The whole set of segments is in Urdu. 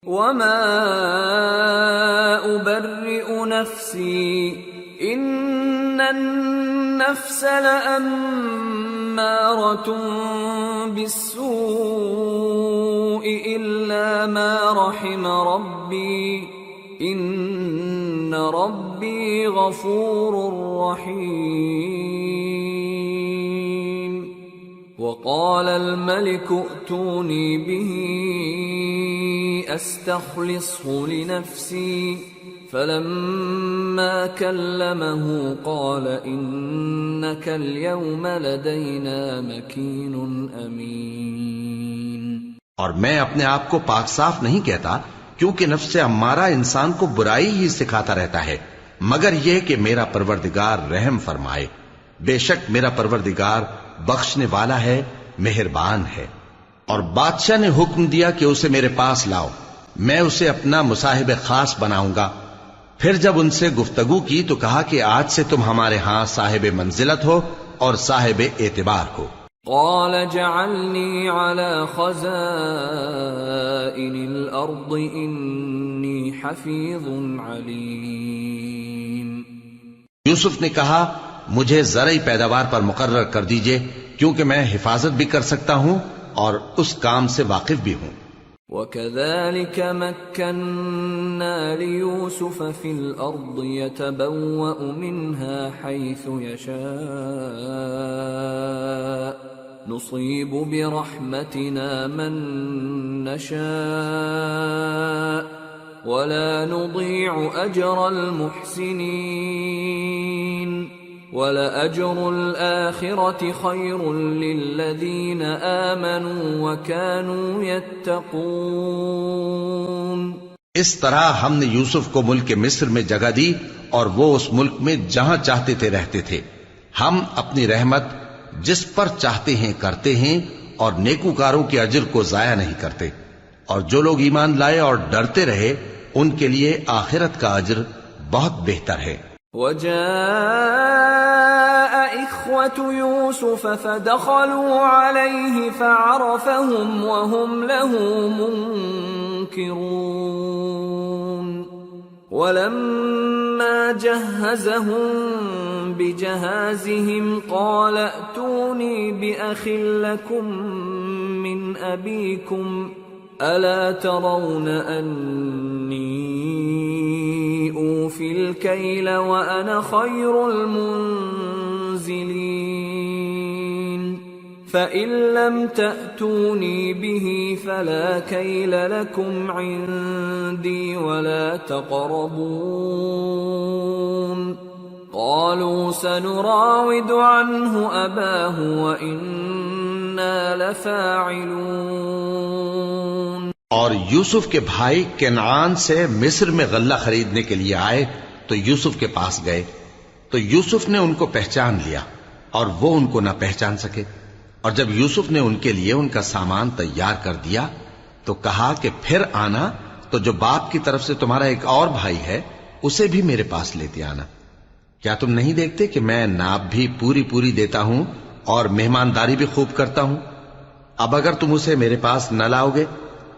وما أبرئ نفسي إن النفس لأمارة بالسوء إلا ما رحم ربي إن ربي غفور رحيم وقال الملك ائتوني به أستخلصه لنفسي فلما كلمه قال إنك اليوم لدينا مكين أمين۔ اور میں اپنے آپ کو پاک صاف نہیں کہتا، کیونکہ نفس امارہ انسان کو برائی ہی سکھاتا رہتا ہے، مگر یہ کہ میرا پروردگار رحم فرمائے۔ بے شک میرا پروردگار بخشنے والا ہے، مہربان ہے۔ اور بادشاہ نے حکم دیا کہ اسے میرے پاس لاؤ، میں اسے اپنا مصاحب خاص بناؤں گا۔ پھر جب ان سے گفتگو کی تو کہا کہ آج سے تم ہمارے ہاں صاحب منزلت ہو اور صاحب اعتبار ہو۔ قال جعلني على خزائن الأرض إني حفيظ عليم۔ یوسف نے کہا مجھے زرعی پیداوار پر مقرر کر دیجئے، کیونکہ میں حفاظت بھی کر سکتا ہوں اور اس کام سے واقف بھی ہوں۔ وَكَذَلِكَ مَكَّنَّا لِيُوسُفَ فِي الْأَرْضِ يَتَبَوَّأُ مِنْهَا حَيْثُ يَشَاءُ نُصِيبُ بِرَحْمَتِنَا مَن نَّشَاءُ وَلَا نُضِيعُ أَجْرَ الْمُحْسِنِينَ وَلَأَجْرُ الْآخِرَةِ خَيْرٌ لِّلَّذِينَ آمَنُوا وَكَانُوا يَتَّقُونَ۔ اس طرح ہم نے یوسف کو ملک مصر میں جگہ دی اور وہ اس ملک میں جہاں چاہتے تھے رہتے تھے۔ ہم اپنی رحمت جس پر چاہتے ہیں کرتے ہیں اور نیکوکاروں کے اجر کو ضائع نہیں کرتے، اور جو لوگ ایمان لائے اور ڈرتے رہے ان کے لیے آخرت کا اجر بہت بہتر ہے۔ وجاء إخوة يوسف فدخلوا عليه فعرفهم وهم له منكرون ولما جهزهم بجهازهم قال ائتوني بأخ لكم من أبيكم ألا ترون أني أوفي الكيل وأنا خير المنزلين فإن لم تأتوني به فلا كيل لكم عندي ولا تقربون قالوا سنراود عنه أباه وإنا لفاعلون۔ اور یوسف کے بھائی کنعان سے مصر میں غلہ خریدنے کے لیے آئے تو یوسف کے پاس گئے، تو یوسف نے ان کو پہچان لیا اور وہ ان کو نہ پہچان سکے۔ اور جب یوسف نے ان کے لیے ان کا سامان تیار کر دیا تو کہا کہ پھر آنا تو جو باپ کی طرف سے تمہارا ایک اور بھائی ہے اسے بھی میرے پاس لیتے آنا۔ کیا تم نہیں دیکھتے کہ میں ناب بھی پوری پوری دیتا ہوں اور مہمانداری بھی خوب کرتا ہوں؟ اب اگر تم اسے میرے پاس نہ لاؤ گے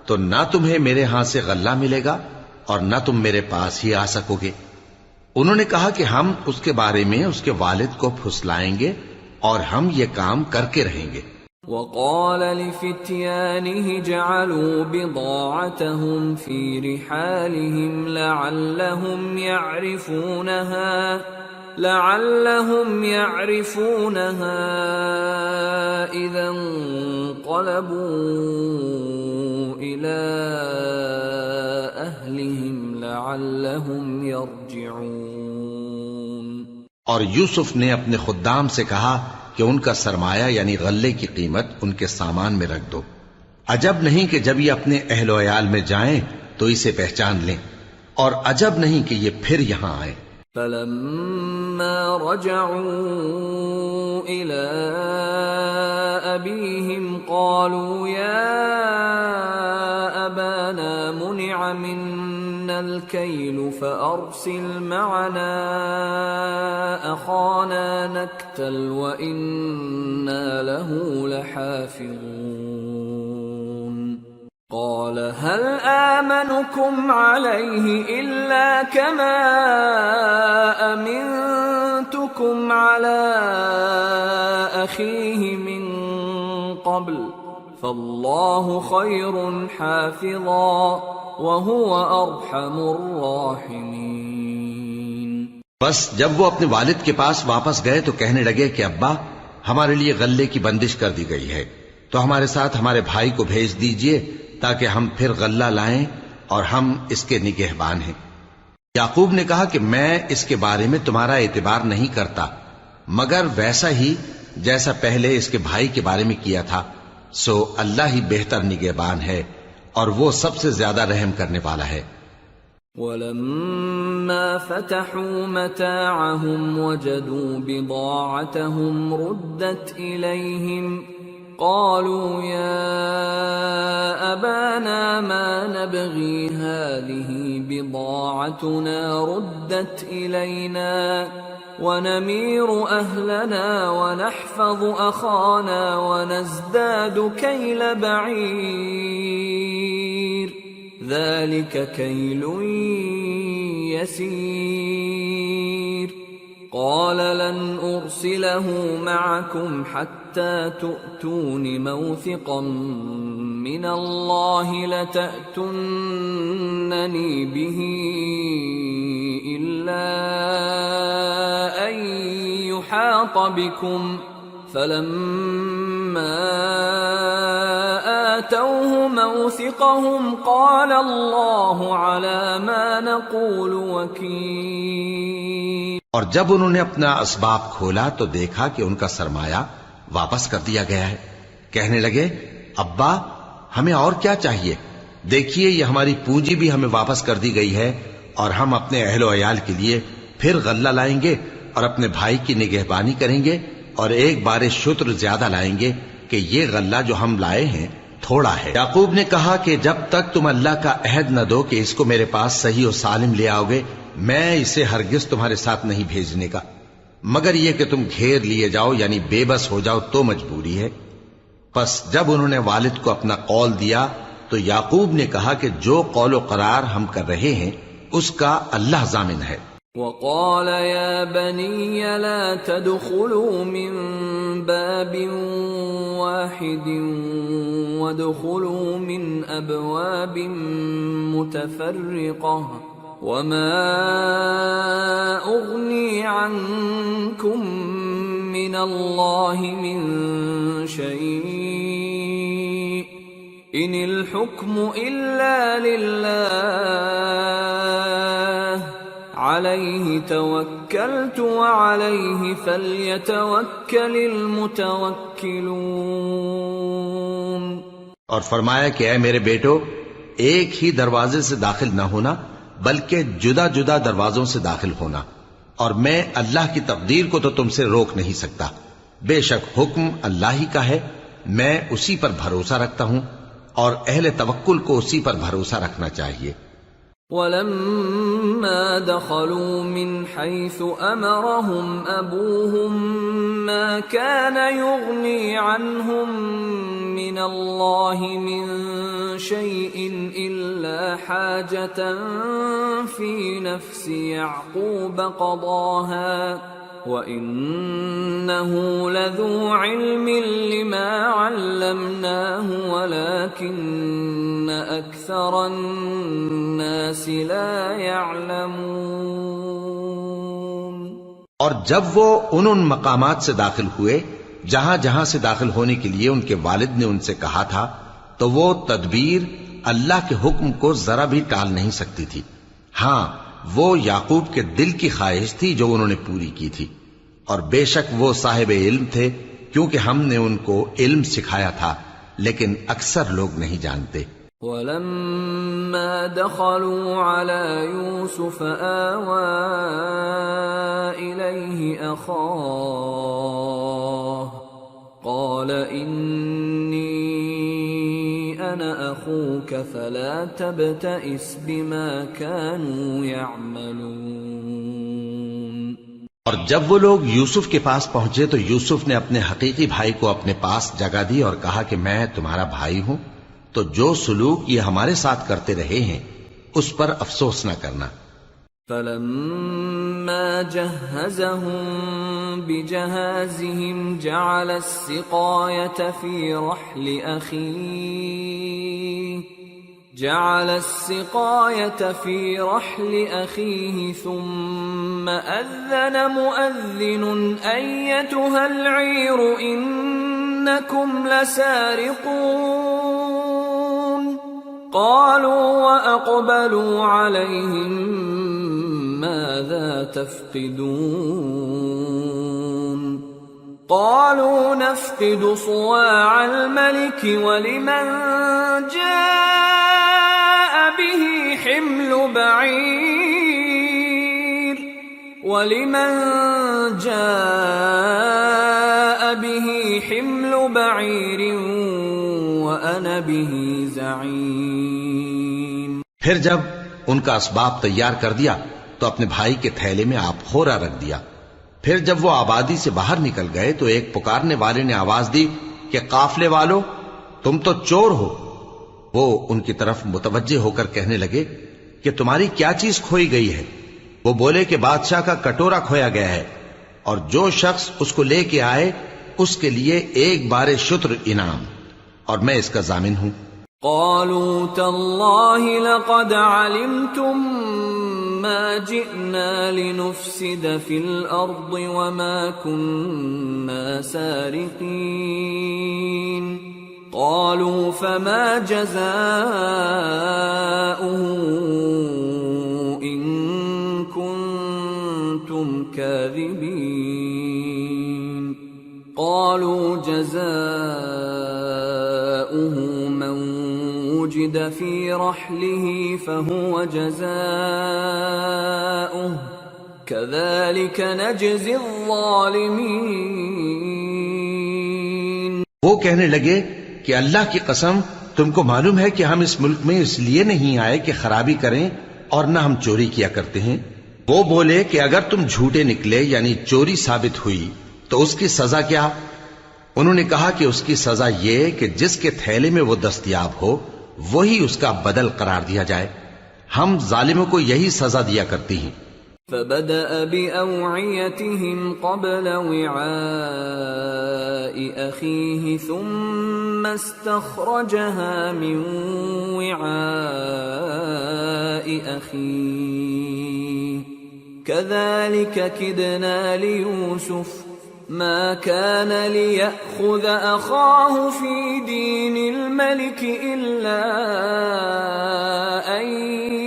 تو نہ تمہیں میرے ہاں سے غلہ ملے گا اور نہ تم میرے پاس ہی آ سکو گے۔ انہوں نے کہا کہ ہم اس کے بارے میں اس کے والد کو پھسلائیں گے اور ہم یہ کام کر کے رہیں گے۔ وقال لفتيانه جعلوا بضاعتهم في رحالهم لعلهم يعرفونها إذا انقلبوا إلى أهلهم لعلهم يرجعون۔ اور یوسف نے اپنے خدام سے کہا کہ ان کا سرمایہ یعنی غلے کی قیمت ان کے سامان میں رکھ دو، عجب نہیں کہ جب یہ اپنے اہل و عیال میں جائیں تو اسے پہچان لیں، اور عجب نہیں کہ یہ پھر یہاں آئیں۔ فلما رجعوا إلى أبيهم قالوا يا أبانا منع منا الكيل فأرسل معنا أخانا نكتل وإنا له لحافظون۔ قال قال هل آمنكم عليه إلا كما أمنتكم على أخيه من قبل فالله خير حافظا وهو أرحم الراحمين۔ بس جب وہ اپنے والد کے پاس واپس گئے تو کہنے لگے کہ ابا ہمارے لیے غلے کی بندش کر دی گئی ہے، تو ہمارے ساتھ ہمارے بھائی کو بھیج دیجئے تاکہ ہم پھر غلہ لائیں اور ہم اس کے نگہبان ہیں۔ یعقوب نے کہا کہ میں اس کے بارے میں تمہارا اعتبار نہیں کرتا مگر ویسا ہی جیسا پہلے اس کے بھائی کے بارے میں کیا تھا، سو اللہ ہی بہتر نگہبان ہے اور وہ سب سے زیادہ رحم کرنے والا ہے۔ وَلَمَّا فَتَحُوا مَتَاعَهُمْ وَجَدُوا بِضَاعَتَهُمْ رُدَّتْ إِلَيْهِمْ قَالُوا يَا أَبَانَا مَا نَبْغِي هَٰذِهِ بِضَاعَتُنَا رُدَّتْ إِلَيْنَا وَنَمِيرُ أَهْلَنَا وَنَحْفَظُ أَخَانَا وَنَزْدَادُ كَيْلَ بَعِيرٍ ذَلِكَ كَيْلٌ يَسِيرٌ قَالَ لَنْ أُرْسِلَهُ مَعَكُمْ حَتَّى تُؤْتُونِ مَوْثِقًا مِّنَ اللَّهِ لَتَأْتُنَّنِي بِهِ إِلَّا أَن يُحَاطَ بِكُمْ فَلَمَّا آتَوْهُ مَوْثِقَهُمْ قَالَ اللَّهُ عَلَى مَا نَقُولُ وَكِيلٌ۔ اور جب انہوں نے اپنا اسباب کھولا تو دیکھا کہ ان کا سرمایہ واپس کر دیا گیا ہے۔ کہنے لگے ابا ہمیں اور کیا چاہیے، دیکھیے یہ ہماری پونجی بھی ہمیں واپس کر دی گئی ہے اور ہم اپنے اہل و عیال کے لیے پھر غلہ لائیں گے اور اپنے بھائی کی نگہبانی کریں گے اور ایک بار شتر زیادہ لائیں گے کہ یہ غلہ جو ہم لائے ہیں تھوڑا ہے۔ یعقوب نے کہا کہ جب تک تم اللہ کا عہد نہ دو کہ اس کو میرے پاس صحیح و سالم لے آؤ گے میں اسے ہرگز تمہارے ساتھ نہیں بھیجنے کا، مگر یہ کہ تم گھیر لیے جاؤ یعنی بے بس ہو جاؤ تو مجبوری ہے۔ پس جب انہوں نے والد کو اپنا قول دیا تو یعقوب نے کہا کہ جو قول و قرار ہم کر رہے ہیں اس کا اللہ ضامن ہے۔ وقال يا بني لا تدخلوا من باب واحد وادخلوا من أبواب متفرقة وما أغني عنكم من الله من شيء إن الحكم إلا لله عليه توكلت وعليه فليتوكل المتوكلون۔ اور فرمایا کہ اے میرے بیٹو ایک ہی دروازے سے داخل نہ ہونا بلکہ جدا جدا دروازوں سے داخل ہونا، اور میں اللہ کی تقدیر کو تو تم سے روک نہیں سکتا، بے شک حکم اللہ ہی کا ہے، میں اسی پر بھروسہ رکھتا ہوں اور اہل توکل کو اسی پر بھروسہ رکھنا چاہیے۔ وَلَمَّا دَخَلُوا مِنْ حَيْثُ أَمَرَهُمْ أَبُوهُمْ مَا كَانَ يُغْنِي عَنْهُمْ مِنَ اللَّهِ مِنْ شَيْءٍ إِلَّا حَاجَةً فِي نَفْسِ يَعْقُوبَ قَضَاهَا وَإِنَّهُ لَذُو عِلْمٍ لِمَا عَلَّمْنَاهُ وَلَكِنَّ أَكْثَرَ النَّاسِ لَا يَعْلَمُونَ۔ اور جب وہ ان مقامات سے داخل ہوئے جہاں جہاں سے داخل ہونے کے لیے ان کے والد نے ان سے کہا تھا تو وہ تدبیر اللہ کے حکم کو ذرا بھی ٹال نہیں سکتی تھی، ہاں وہ یعقوب کے دل کی خواہش تھی جو انہوں نے پوری کی تھی، اور بے شک وہ صاحب علم تھے کیونکہ ہم نے ان کو علم سکھایا تھا، لیکن اکثر لوگ نہیں جانتے۔ وَلَمَّا دَخَلُوا عَلَى يُوسُفَ آوَى إِلَيْهِ أَخَاهُ قَالَ إِنِّي أَنَا أَخُوكَ فَلَا تَبْتَئِسْ بِمَا كَانُوا يَعْمَلُونَ۔ اور جب وہ لوگ یوسف کے پاس پہنچے تو یوسف نے اپنے حقیقی بھائی کو اپنے پاس جگہ دی اور کہا کہ میں تمہارا بھائی ہوں، تو جو سلوک یہ ہمارے ساتھ کرتے رہے ہیں اس پر افسوس نہ کرنا۔ فلما جهزهم بجهازهم جعل السقاية في رحل أخيه ثم أذن مؤذن أيتها العير إنكم لسارقون قالوا وأقبلوا عليهم ماذا تفقدون قالوا نفقد صواع الملك ولمن جاء به حمل بعير وأنا به زعيم۔ پھر جب ان کا اسباب تیار کر دیا تو اپنے بھائی کے تھیلے میں آپ خورا رکھ دیا۔ پھر جب وہ آبادی سے باہر نکل گئے تو ایک پکارنے والے نے آواز دی کہ قافلے والو تم تو چور ہو۔ وہ ان کی طرف متوجہ ہو کر کہنے لگے کہ تمہاری کیا چیز کھوئی گئی ہے؟ وہ بولے کہ بادشاہ کا کٹورا کھویا گیا ہے، اور جو شخص اس کو لے کے آئے اس کے لیے ایک بار شتر انعام، اور میں اس کا ضامن ہوں۔ قالوا تالله لقد علمتم ما جئنا لنفسد في الأرض وما كنا سارقين قالوا فما جزاؤه إن كنتم كاذبين قالوا جزاؤه من وجد في رحله فهو جزاؤه كذلك نجزي الظالمين۔ وہ کہنے لگے کہ اللہ کی قسم تم کو معلوم ہے کہ ہم اس ملک میں اس لیے نہیں آئے کہ خرابی کریں اور نہ ہم چوری کیا کرتے ہیں۔ وہ بولے کہ اگر تم جھوٹے نکلے یعنی چوری ثابت ہوئی تو اس کی سزا کیا؟ انہوں نے کہا کہ اس کی سزا یہ کہ جس کے تھیلے میں وہ دستیاب ہو وہی اس کا بدل قرار دیا جائے، ہم ظالموں کو یہی سزا دیا کرتی ہیں۔ فبدأ بأوعيتهم قبل وعاء أخيه ثم استخرجها من وعاء أخيه كذلك كدنا ليوسف ما كان ليأخذ أخاه في دين الملك إلا أن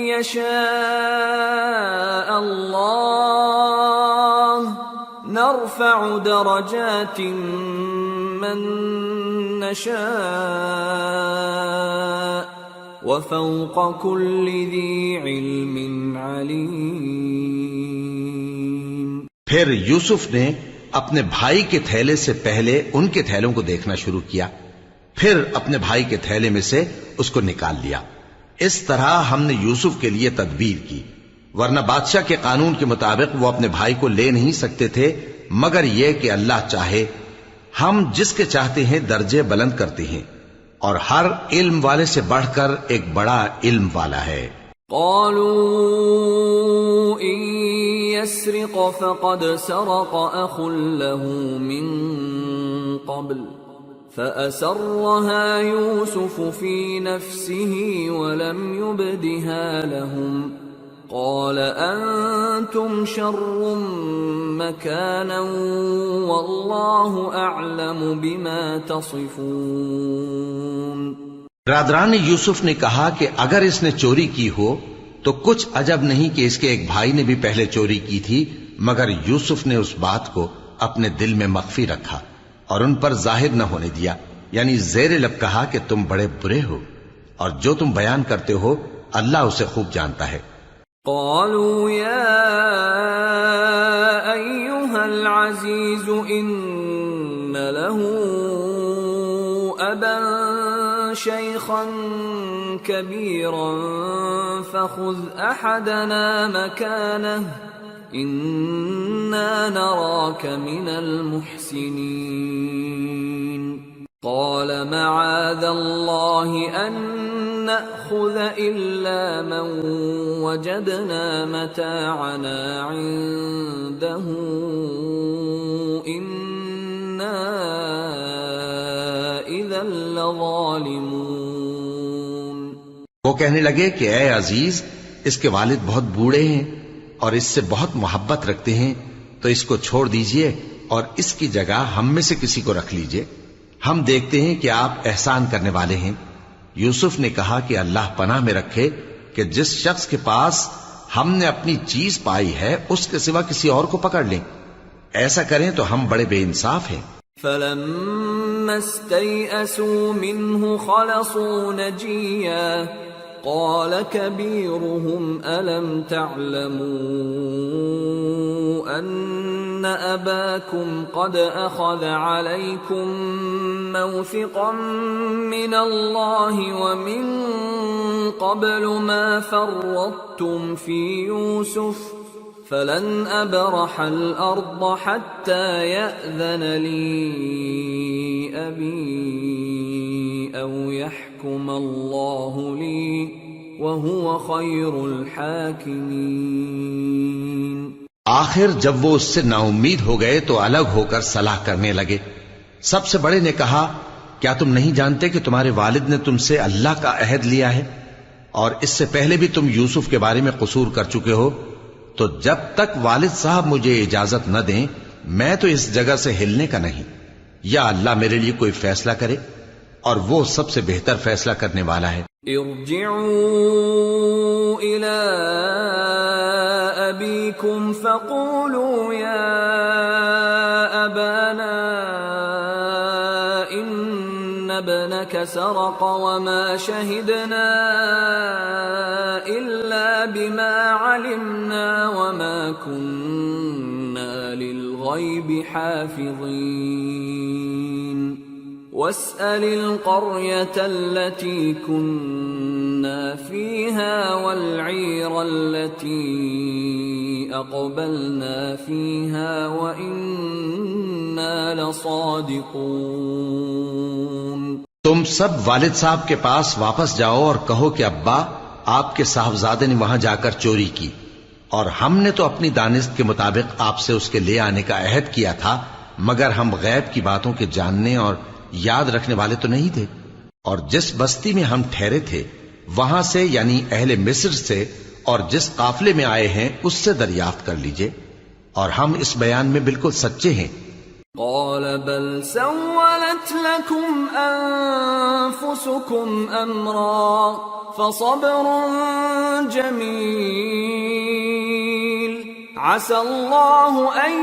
يشاء الله نرفع درجات من نشاء وفوق كل ذي علم عليم۔ پھر یوسف نے اپنے بھائی کے تھیلے سے پہلے ان کے تھیلوں کو دیکھنا شروع کیا، پھر اپنے بھائی کے تھیلے میں سے اس کو نکال لیا۔ اس طرح ہم نے یوسف کے لیے تدبیر کی، ورنہ بادشاہ کے قانون کے مطابق وہ اپنے بھائی کو لے نہیں سکتے تھے مگر یہ کہ اللہ چاہے۔ ہم جس کے چاہتے ہیں درجے بلند کرتے ہیں، اور ہر علم والے سے بڑھ کر ایک بڑا علم والا ہے۔ قالوا إن يسرق فقد سرق أخ له من قبل فأسرها يوسف في نفسه ولم يبدها لهم قال أنتم شر مكانا والله أعلم بما تصفون۔ برادران یوسف نے کہا کہ اگر اس نے چوری کی ہو تو کچھ عجب نہیں کہ اس کے ایک بھائی نے بھی پہلے چوری کی تھی، مگر یوسف نے اس بات کو اپنے دل میں مخفی رکھا اور ان پر ظاہر نہ ہونے دیا، یعنی زیر لب کہا کہ تم بڑے برے ہو، اور جو تم بیان کرتے ہو اللہ اسے خوب جانتا ہے۔ قالوا يا أيها العزيز إن له أبا شيخا كبيرا فخذ أحدنا مكانه إنا نراك من المحسنين۔ قال معاذ الله أن نأخذ إلا من وجدنا متاعنا عنده إنا إذا لظالمون. وہ کہنے لگے کہ اے عزیز، اس کے والد بہت بوڑھے ہیں اور اس سے بہت محبت رکھتے ہیں، تو اس کو چھوڑ دیجئے اور اس کی جگہ ہم میں سے کسی کو رکھ لیجئے، ہم دیکھتے ہیں کہ آپ احسان کرنے والے ہیں. یوسف نے کہا کہ اللہ پناہ میں رکھے کہ جس شخص کے پاس ہم نے اپنی چیز پائی ہے اس کے سوا کسی اور کو پکڑ لیں. ایسا کریں تو ہم بڑے بے انصاف ہیں. فَلَمَّا اسْتَيْأَسُوا مِنْهُ خَلَصُوا نَجِيًّا قَالَ كَبِيرُهُمْ أَلَمْ تَعْلَمُوا أَنَّ أَبَاكُمْ قَدْ أَخَذَ عَلَيْكُمْ مَوْثِقًا مِّنَ اللَّهِ وَمِن قَبْلُ مَا فَرَّطتُمْ فِي يُوسُفَ فَلَنْ أَبْرَحَ الْأَرْضَ حَتَّى يَأْذَنَ لِي أَبِي أَوْ يَحْكُمَ اللَّهُ لِي وَهُوَ خَيْرُ الْحَاكِمِينَ. آخر جب وہ اس سے نا امید ہو گئے تو الگ ہو کر صلاح کرنے لگے. سب سے بڑے نے کہا، کیا تم نہیں جانتے کہ تمہارے والد نے تم سے اللہ کا عہد لیا ہے اور اس سے پہلے بھی تم یوسف کے بارے میں قصور کر چکے ہو؟ تو جب تک والد صاحب مجھے اجازت نہ دیں میں تو اس جگہ سے ہلنے کا نہیں. یا اللہ میرے لیے کوئی فیصلہ کرے اور وہ سب سے بہتر فیصلہ کرنے والا ہے. ارجعوا إلى أبيكم فقولوا يا أبانا إن ابنك سرق وما شهدنا إلا بما علمنا وما كنا للغيب حافظين واسأل القرية التي كنا فيها والعير التي أقبلنا فيها وإنا لصادقون. تم سب والد صاحب کے پاس واپس جاؤ اور کہو کہ ابا، آپ کے صاحبزادے نے وہاں جا کر چوری کی اور ہم نے تو اپنی دانست کے مطابق آپ سے اس کے لے آنے کا عہد کیا تھا، مگر ہم غیب کی باتوں کے جاننے اور یاد رکھنے والے تو نہیں تھے. اور جس بستی میں ہم ٹھہرے تھے وہاں سے یعنی اہل مصر سے اور جس قافلے میں آئے ہیں اس سے دریافت کر لیجئے، اور ہم اس بیان میں بالکل سچے ہیں. قال بل سولت لكم أنفسكم أمرا فصبر جميل عسى الله أن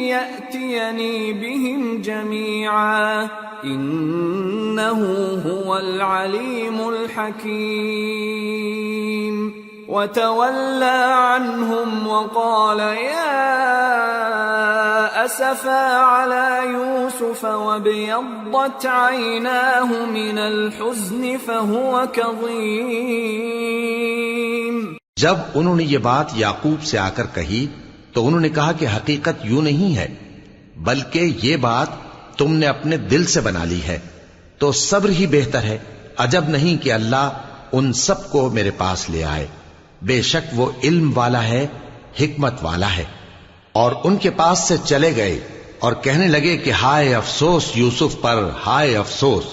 يأتيني بهم جميعا إنه هو العليم الحكيم. وتولى عنهم وقال يا أسفا على يوسف وابيضت عيناه من الحزن فهو كظيم. جب انہوں نے یہ بات یعقوب سے آ کر کہی تو انہوں نے کہا کہ حقیقت یوں نہیں ہے، بلکہ یہ بات تم نے اپنے دل سے بنا لی ہے، تو صبر ہی بہتر ہے. عجب نہیں کہ اللہ ان سب کو میرے پاس لے آئے، بے شک وہ علم والا ہے، حکمت والا ہے. اور ان کے پاس سے چلے گئے اور کہنے لگے کہ ہائے افسوس یوسف پر، ہائے افسوس.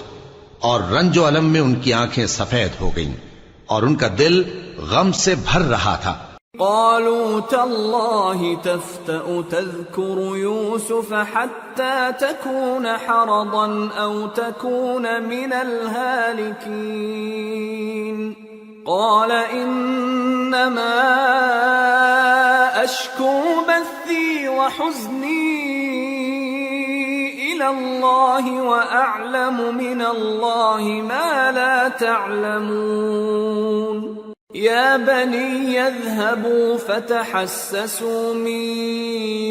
اور رنج و الم میں ان کی آنکھیں سفید ہو گئیں اور ان کا دل غم سے بھر رہا تھا. قالوا تالله تفتأ تذكر يوسف حتى تكون حرضا أو تكون من الهالكين. قال إنما أشكو بثي وحزني إلى الله وأعلم من الله ما لا تعلمون. يا بني اذهبوا فتحسسوا من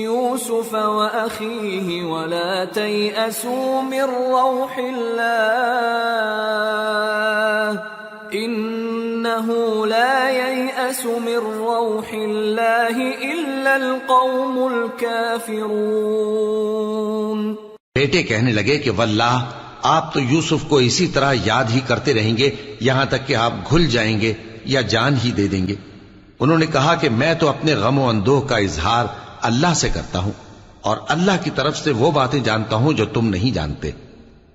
يوسف وأخيه ولا تيأسوا من روح الله إنه لا ييأس من روح الله إلا القوم الكافرون. بیٹے کہنے لگے کہ واللہ آپ تو یوسف کو اسی طرح یاد ہی کرتے رہیں گے یہاں تک کہ آپ گھل جائیں گے یا جان ہی دے دیں گے۔ انہوں نے کہا کہ میں تو اپنے غم و اندوہ کا اظہار اللہ سے کرتا ہوں، اور اللہ کی طرف سے وہ باتیں جانتا ہوں جو تم نہیں جانتے۔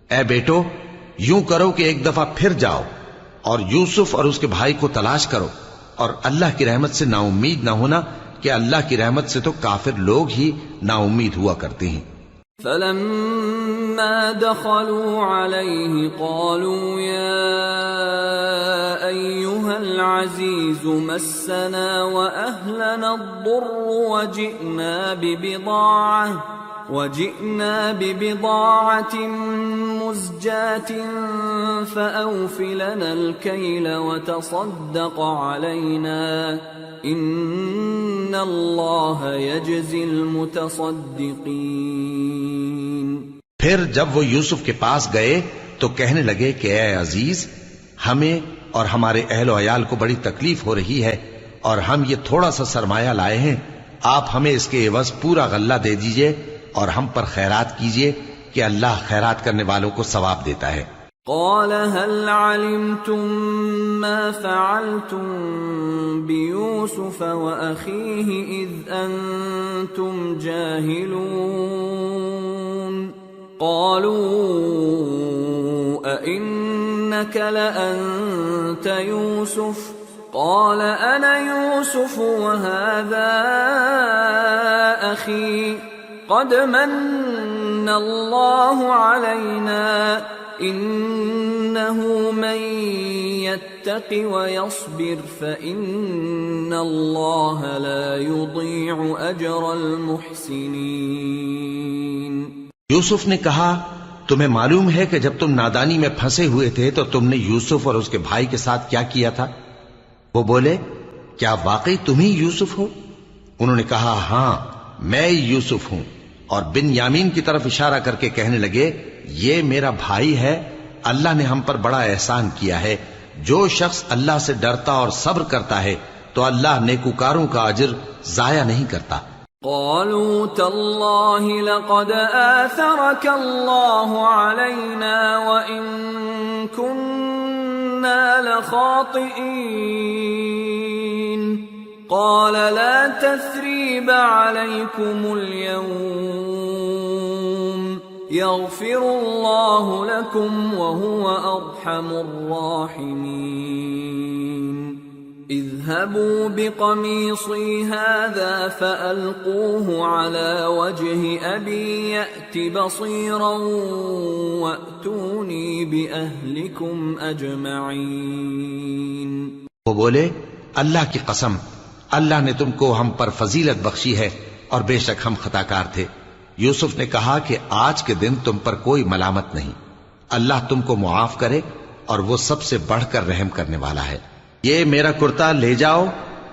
اے بیٹو، یوں کرو کہ ایک دفعہ پھر جاؤ اور یوسف اور اس کے بھائی کو تلاش کرو، اور اللہ کی رحمت سے نا امید نہ ہونا کہ اللہ کی رحمت سے تو کافر لوگ ہی نا امید ہوا کرتے ہیں۔ فلما دخلوا عليه قالوا يا أيها العزيز مسنا وأهلنا الضر وجئنا ببضاعة مزجاة فأوف لنا الكيل وتصدق علينا إن الله يجزي المتصدقين۔ پھر جب وہ یوسف کے پاس گئے تو کہنے لگے کہ اے عزیز، ہمیں اور ہمارے اہل و عیال کو بڑی تکلیف ہو رہی ہے، اور ہم یہ تھوڑا سا سرمایہ لائے ہیں، آپ ہمیں اس کے عوض پورا غلہ دے دیجئے اور ہم پر خیرات کیجئے کہ اللہ خیرات کرنے والوں کو ثواب دیتا ہے۔ قال هل علمتم ما فعلتم بيوسف وأخيه إذ أنتم جاهلون؟ قالوا أئنك لأنت يوسف؟ قال أنا يوسف وهذا أخي قد من الله علينا إنه من يتق ويصبر فإن الله لا يضيع أجر المحسنين۔ یوسف نے کہا تمہیں معلوم ہے کہ جب تم نادانی میں پھنسے ہوئے تھے تو تم نے یوسف اور اس کے بھائی کے ساتھ کیا کیا تھا؟ وہ بولے کیا واقعی تم ہی یوسف ہو؟ انہوں نے کہا ہاں میں یوسف ہوں، اور بن یامین کی طرف اشارہ کر کے کہنے لگے یہ میرا بھائی ہے، اللہ نے ہم پر بڑا احسان کیا ہے، جو شخص اللہ سے ڈرتا اور صبر کرتا ہے تو اللہ نیکوکاروں کا اجر ضائع نہیں کرتا۔ قالوا تالله لقد آثرك الله علينا وإن كنا لخاطئين قال لا تثريب عليكم اليوم يغفر الله لكم وهو أرحم الراحمين اذهبوا بقميصي هذا فألقوه على وجه أبي يأت بصيرا وأتوني بأهلكم أجمعين۔ وہ بولے اللہ کی قسم، اللہ نے تم کو ہم پر فضیلت بخشی ہے اور بے شک ہم خطا کار تھے۔ یوسف نے کہا کہ آج کے دن تم پر کوئی ملامت نہیں، اللہ تم کو معاف کرے اور وہ سب سے بڑھ کر رحم کرنے والا ہے۔ یہ میرا کرتا لے جاؤ،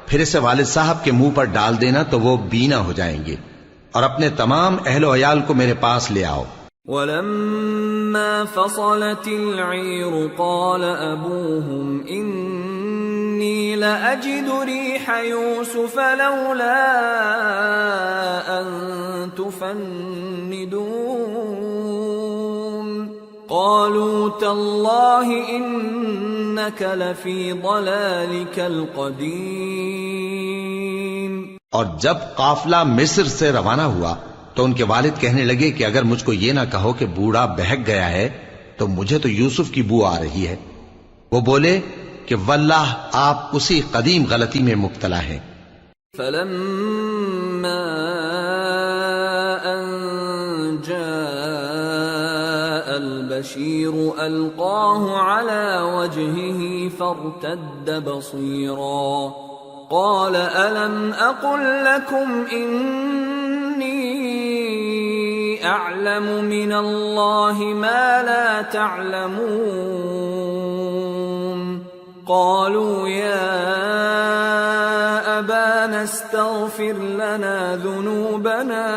پھر اسے والد صاحب کے منہ پر ڈال دینا تو وہ بینا ہو جائیں گے، اور اپنے تمام اہل و عیال کو میرے پاس لے آؤ۔ وَلَمَّا فَصَلَتِ الْعِيرُ قَالَ أَبُوهُمْ إِنِّي لَأَجِدُ رِيحَ يُوسُفَ لَوْلَا أَن تُفَنِّدُونَ قَالُوا تَاللَّهِ إِنَّكَ لَفِي ضَلَالِكَ الْقَدِيمِ۔ اور جب قافلہ مصر سے روانہ ہوا تو ان کے والد کہنے لگے کہ اگر مجھ کو یہ نہ کہو کہ بوڑھا بہک گیا ہے تو مجھے تو یوسف کی بو آ رہی ہے۔ وہ بولے کہ واللہ آپ اسی قدیم غلطی میں مبتلا ہیں۔ فَلَمَّا أَن جَاءَ الْبَشِيرُ أَلْقَاهُ عَلَى وَجْهِهِ فَارْتَدَّ بَصِيرًا قَالَ أَلَمْ أَقُل لَّكُمْ إِنِّي أَعْلَمُ مِنَ اللَّهِ مَا لَا تَعْلَمُونَ قَالُوا يَا أَبَانَا اسْتَغْفِرْ لَنَا ذُنُوبَنَا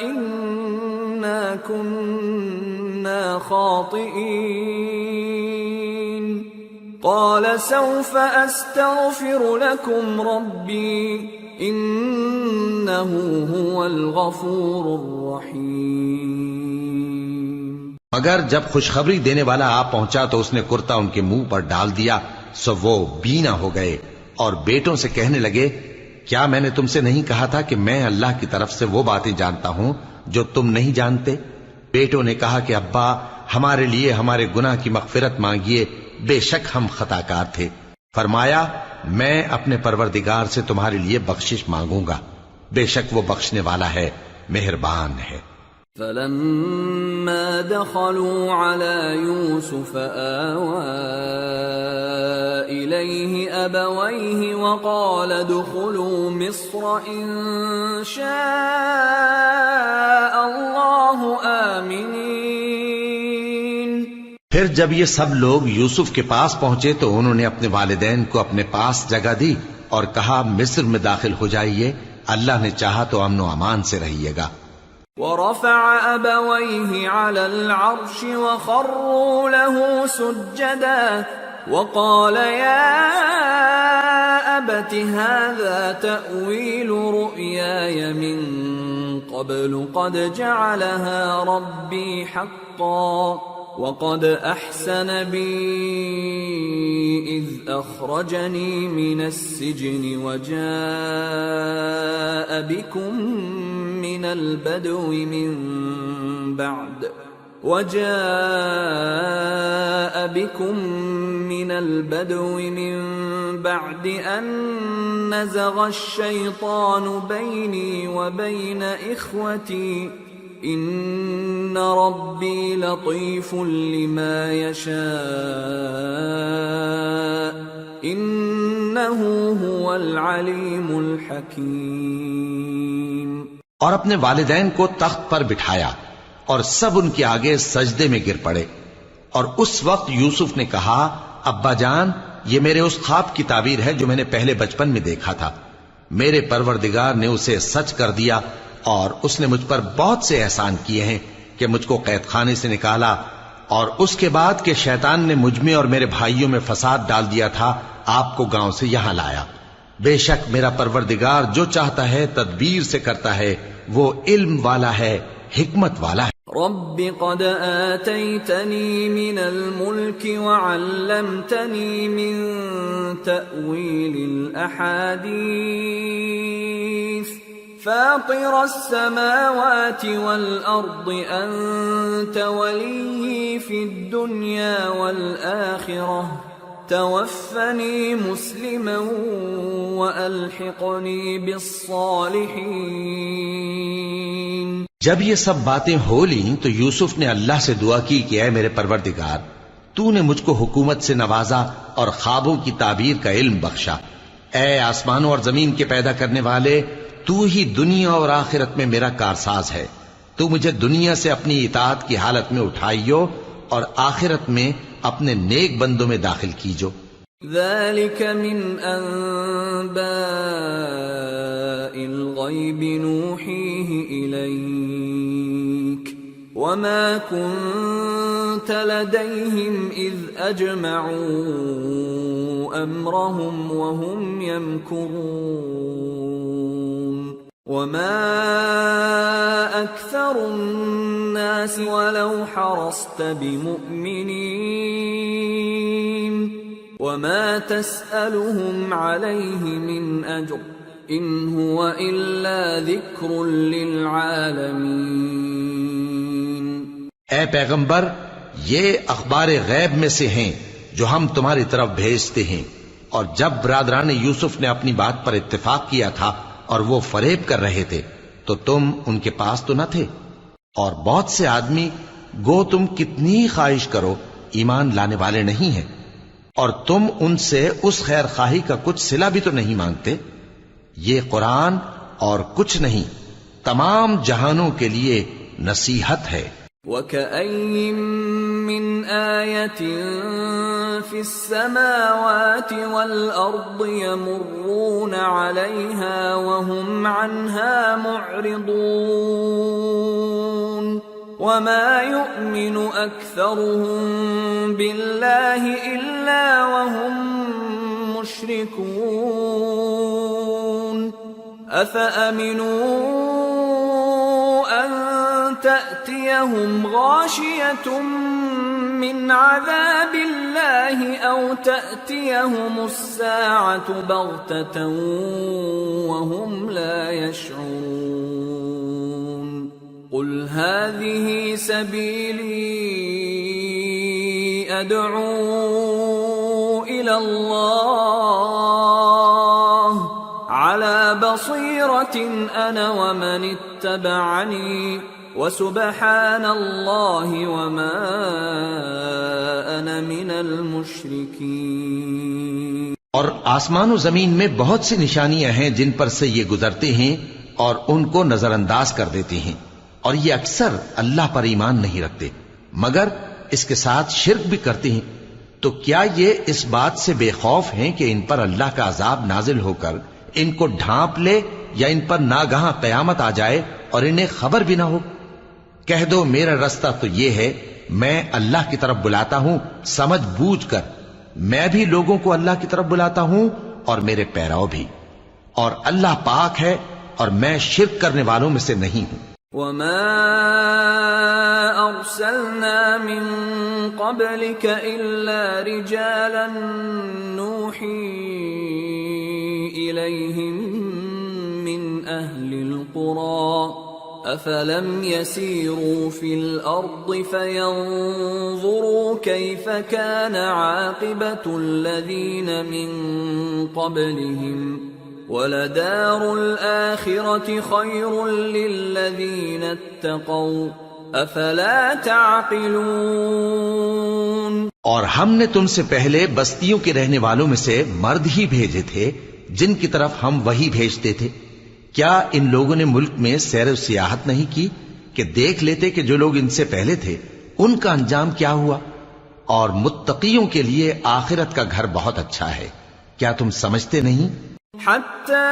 إِنَّا كُنَّا خَاطِئِينَ قَالَ سَوْفَ أَسْتَغْفِرُ لَكُمْ رَبِّي إِنَّهُ هُوَ الْغَفُورُ الرَّحِيمُ۔ مگر جب خوشخبری دینے والا آ پہنچا تو اس نے کرتا ان کے منہ پر ڈال دیا، سو وہ بینا ہو گئے اور بیٹوں سے کہنے لگے، کیا میں نے تم سے نہیں کہا تھا کہ میں اللہ کی طرف سے وہ باتیں جانتا ہوں جو تم نہیں جانتے؟ بیٹوں نے کہا کہ ابا، ہمارے لیے ہمارے گناہ کی مغفرت مانگیے، بے شک ہم خطا کار تھے۔ فرمایا، میں اپنے پروردگار سے تمہارے لیے بخشش مانگوں گا، بے شک وہ بخشنے والا ہے، مہربان ہے۔ فلما دخلوا على يوسف آوى إليه أبويه وقال ادخلوا مصر إن شاء الله آمنين۔ پھر جب یہ سب لوگ یوسف کے پاس پہنچے تو انہوں نے اپنے والدین کو اپنے پاس جگہ دی اور کہا، مصر میں داخل ہو جائیے، اللہ نے چاہا تو امن و امان سے رہیے گا۔ ورفع أبويه على العرش وخروا له سجدا وقال يا أبت هذا تأويل رؤياي من قبل قد جعلها ربي حقا وقد أحسن بي إذ أخرجني من السجن وجاء بكم من البدو من بعد أن نزغ الشيطان بيني وبين إخوتي إن ربي لطيف لما يشاء إنه هو العليم الحكيم۔ اور اپنے والدین کو تخت پر بٹھایا اور سب ان کے آگے سجدے میں گر پڑے، اور اس وقت یوسف نے کہا، ابا جان، یہ میرے اس خواب کی تعبیر ہے جو میں نے پہلے بچپن میں دیکھا تھا۔ میرے پروردگار نے اسے سچ کر دیا اور اس نے مجھ پر بہت سے احسان کیے ہیں کہ مجھ کو قید خانے سے نکالا، اور اس کے بعد کہ شیطان نے مجھ میں اور میرے بھائیوں میں فساد ڈال دیا تھا، آپ کو گاؤں سے یہاں لایا۔ بے شک میرا پروردگار جو چاہتا ہے تدبیر سے کرتا ہے، وہ علم والا ہے، حکمت والا ہے۔ رب قد آتيتني من الملك وعلمتني من تأويل الأحاديث فاطر السماوات والأرض أنت ولي في الدنيا والآخرة توفني مسلما وألحقني بالصالحين۔ جب یہ سب باتیں ہو لیں تو یوسف نے اللہ سے دعا کی کہ اے میرے پروردگار، تو نے مجھ کو حکومت سے نوازا اور خوابوں کی تعبیر کا علم بخشا۔ اے آسمانوں اور زمین کے پیدا کرنے والے، تو ہی دنیا اور آخرت میں میرا کارساز ہے۔ تو مجھے دنیا سے اپنی اطاعت کی حالت میں اٹھائیو اور آخرت میں اپنے نیک بندوں میں داخل کیجو۔ ذلك من أنباء الغيب نوحيه إليك وما كنت لديهم إذ أجمعوا أمرهم وهم يمكرون وما أكثر الناس ولو حرصت بمؤمنين وما تسألهم عليه من أجر إن هو إلا ذكر للعالمين۔ اے پیغمبر، یہ اخبار غیب میں سے ہیں جو ہم تمہاری طرف بھیجتے ہیں، اور جب برادران یوسف نے اپنی بات پر اتفاق کیا تھا اور وہ فریب کر رہے تھے تو تم ان کے پاس تو نہ تھے، اور بہت سے آدمی گو تم کتنی خواہش کرو ایمان لانے والے نہیں ہیں، اور تم ان سے اس خیر خواہی کا کچھ صلہ بھی تو نہیں مانگتے۔ یہ قرآن اور کچھ نہیں تمام جہانوں کے لیے نصیحت ہے۔ وَكَأَيِّن مِّنْ آيَةٍ فِي السَّمَاوَاتِ وَالْأَرْضِ يَمُرُّونَ عَلَيْهَا وَهُمْ عَنْهَا مُعْرِضُونَ وَمَا يُؤْمِنُ أَكْثَرُهُم بِاللَّهِ إِلَّا وَهُم مُّشْرِكُونَ أَفَأَمِنُوا أَن تأتيهم غاشية من عذاب الله أو تأتيهم الساعة بغتة وهم لا يشعرون قل هذه سبيلي أدعو إلى الله على بصيرة أنا ومن اتبعني وسبحان الله وما أنا من المشركين۔ اور آسمان و زمین میں بہت سی نشانیاں ہیں جن پر سے یہ گزرتے ہیں اور ان کو نظر انداز کر دیتے ہیں، اور یہ اکثر اللہ پر ایمان نہیں رکھتے مگر اس کے ساتھ شرک بھی کرتے ہیں۔ تو کیا یہ اس بات سے بے خوف ہیں کہ ان پر اللہ کا عذاب نازل ہو کر ان کو ڈھانپ لے یا ان پر ناگہاں قیامت آ جائے اور انہیں خبر بھی نہ ہو؟ کہہ دو میرا رستہ تو یہ ہے، میں اللہ کی طرف بلاتا ہوں سمجھ بوجھ کر، میں بھی لوگوں کو اللہ کی طرف بلاتا ہوں اور میرے پیراؤ بھی، اور اللہ پاک ہے اور میں شرک کرنے والوں میں سے نہیں ہوں۔ وما أرسلنا من قبلك إلا رجالا نوحي إليهم من أهل القرى أفلم يسيروا في الأرض فينظروا كيف كان عاقبة الذين من قبلهم وَلَدَارُ الْآخِرَةِ خَيْرٌ لِّلَّذِينَ اتَّقَوْا أَفَلَا تَعْقِلُونَ۔ اور ہم نے تم سے پہلے بستیوں کے رہنے والوں میں سے مرد ہی بھیجے تھے جن کی طرف ہم وحی بھیجتے تھے۔ کیا ان لوگوں نے ملک میں سیر و سیاحت نہیں کی کہ دیکھ لیتے کہ جو لوگ ان سے پہلے تھے ان کا انجام کیا ہوا؟ اور متقیوں کے لیے آخرت کا گھر بہت اچھا ہے، کیا تم سمجھتے نہیں؟ حتى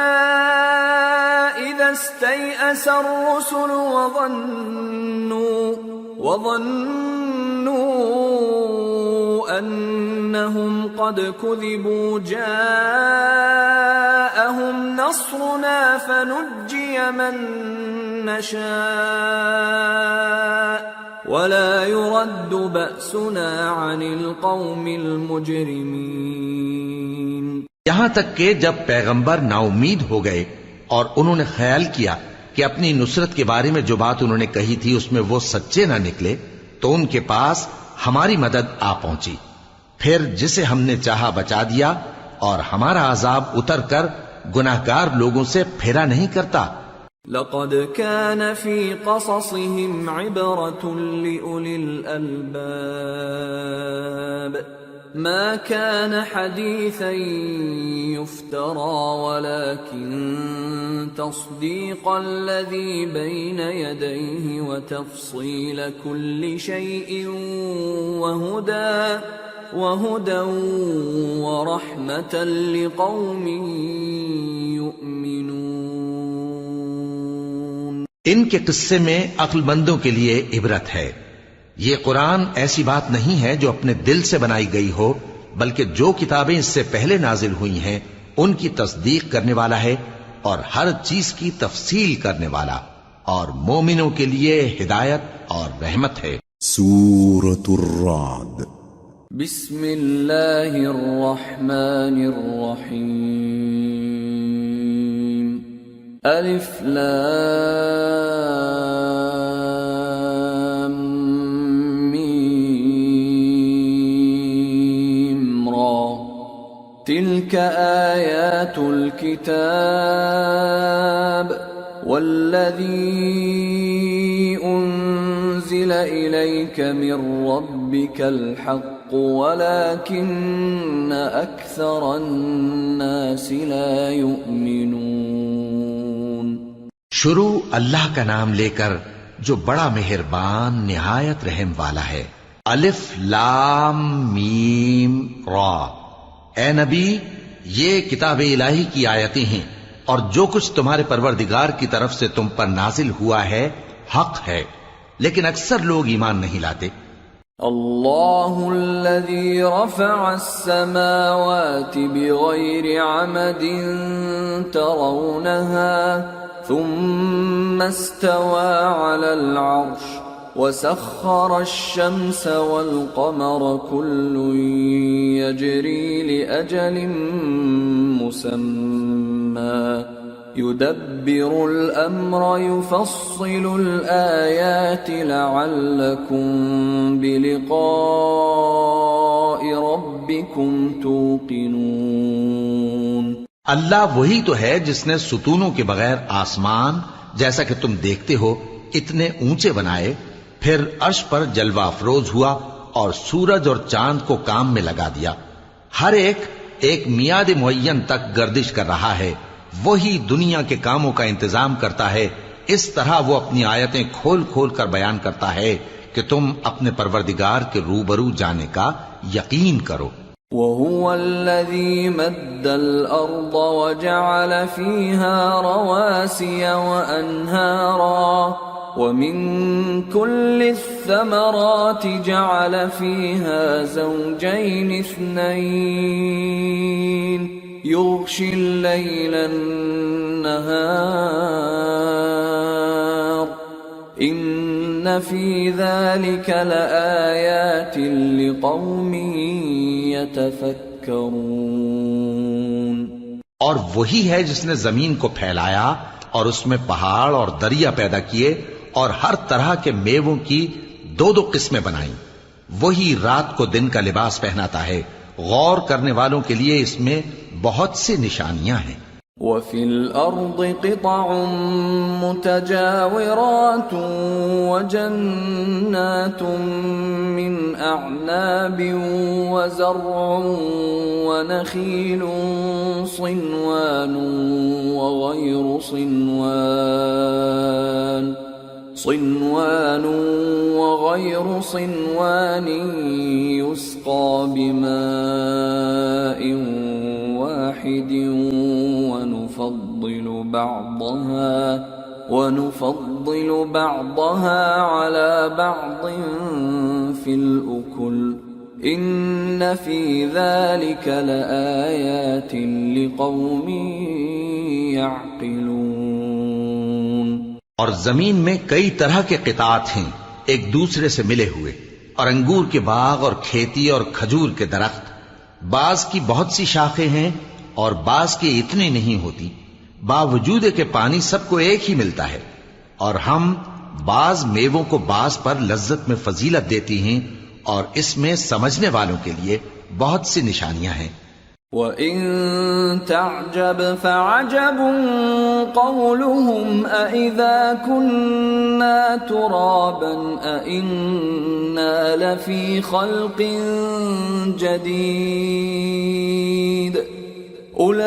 إذا استيأس الرسل وظنوا أنهم قد كذبوا جاءهم نصرنا فنجي من نشاء ولا يرد بأسنا عن القوم المجرمين۔ یہاں تک کہ جب پیغمبر نا امید ہو گئے اور انہوں نے خیال کیا کہ اپنی نصرت کے بارے میں جو بات انہوں نے کہی تھی اس میں وہ سچے نہ نکلے تو ان کے پاس ہماری مدد آ پہنچی، پھر جسے ہم نے چاہا بچا دیا، اور ہمارا عذاب اتر کر گناہگار لوگوں سے پھیرا نہیں کرتا۔ لقد كان في قصصهم عبرة لأولي الألباب ما كان حديثا يفترى ولكن تصديق الذي بين يديه وتفصيل كل شيء وهدى ورحمة لقوم يؤمنون۔ ان کے قصے میں عقل مندوں کے لیے عبرت ہے۔ یہ قرآن ایسی بات نہیں ہے جو اپنے دل سے بنائی گئی ہو، بلکہ جو کتابیں اس سے پہلے نازل ہوئی ہیں ان کی تصدیق کرنے والا ہے اور ہر چیز کی تفصیل کرنے والا، اور مومنوں کے لیے ہدایت اور رحمت ہے۔ سورة الرعد۔ بسم اللہ الرحمن الرحیم۔ الف لام تلك آيات الكتاب والذي أنزل إليك من ربك الحق ولكن أكثر الناس لا يؤمنون۔ شروع اللہ کا نام لے کر جو بڑا مہربان نہایت رحم والا ہے۔ الف لام میم را۔ اے نبی، یہ کتاب الہی کی آیتیں ہیں اور جو کچھ تمہارے پروردگار کی طرف سے تم پر نازل ہوا ہے حق ہے، لیکن اکثر لوگ ایمان نہیں لاتے۔ اللہ الذی رفع السماوات بغیر عمد ترونها ثم استوى على العرش وسخر الشمس والقمر كل يجري لأجل مسمى يدبر الأمر يفصل الآيات لعلكم بلقاء ربكم توقنون۔ اللہ وہی تو ہے جس نے ستونوں کے بغیر آسمان جیسا کہ تم دیکھتے ہو اتنے اونچے بنائے، پھر عرش پر جلوہ افروز ہوا اور سورج اور چاند کو کام میں لگا دیا، ہر ایک میعاد معین تک گردش کر رہا ہے، وہی دنیا کے کاموں کا انتظام کرتا ہے، اس طرح وہ اپنی آیتیں کھول کھول کر بیان کرتا ہے کہ تم اپنے پروردگار کے روبرو جانے کا یقین کرو۔ وَهُوَ الَّذِي مَدَّ الْأَرْضَ وَجَعَلَ فِيهَا رَوَاسِيَ وَأَنْهَارًا وَمِن كُلِّ الثَّمَرَاتِ جَعَلَ فِيهَا زَوْجَيْنِ اثْنَيْنِ يُغْشِي اللَّيْلَ النَّهَارَ إِنَّ فِي ذَلِكَ لَآيَاتٍ لِقَوْمٍ يَتَفَكَّرُونَ۔ اور وہی ہے جس نے زمین کو پھیلایا اور اس میں پہاڑ اور دریا پیدا کیے اور ہر طرح کے میووں کی دو دو قسمیں بنائیں، وہی رات کو دن کا لباس پہناتا ہے، غور کرنے والوں کے لیے اس میں بہت سی نشانیاں ہیں۔ وَفِي الْأَرْضِ قِطَعٌ مُتَجَاوِرَاتٌ وَجَنَّاتٌ مِّنْ أَعْنَابٍ وَزَرْعٌ وَنَخِيلٌ صِنْوَانٌ وَغَيْرُ صِنْوَانٍ يُسْقَى بِمَاءٍ واحد ونفضل بعضها على بعض في الأكل إن في ذلك لآيات لقوم يعقلون۔ اور زمین میں کئی طرح کے قطعات ہیں ایک دوسرے سے ملے ہوئے، اور انگور کے باغ اور کھیتی اور کھجور کے درخت، بعض کی بہت سی شاخیں ہیں اور بعض کی اتنی نہیں ہوتی، باوجود کہ پانی سب کو ایک ہی ملتا ہے، اور ہم بعض میووں کو بعض پر لذت میں فضیلت دیتی ہیں، اور اس میں سمجھنے والوں کے لیے بہت سی نشانیاں ہیں۔ وَإِن تَعْجَبْ فَعَجَبٌ قَوْلُهُمْ أَإِذَا كُنَّا تُرَابًا أَإِنَّا لَفِي خَلْقٍ جَدِيدٍ أُولَئِكَ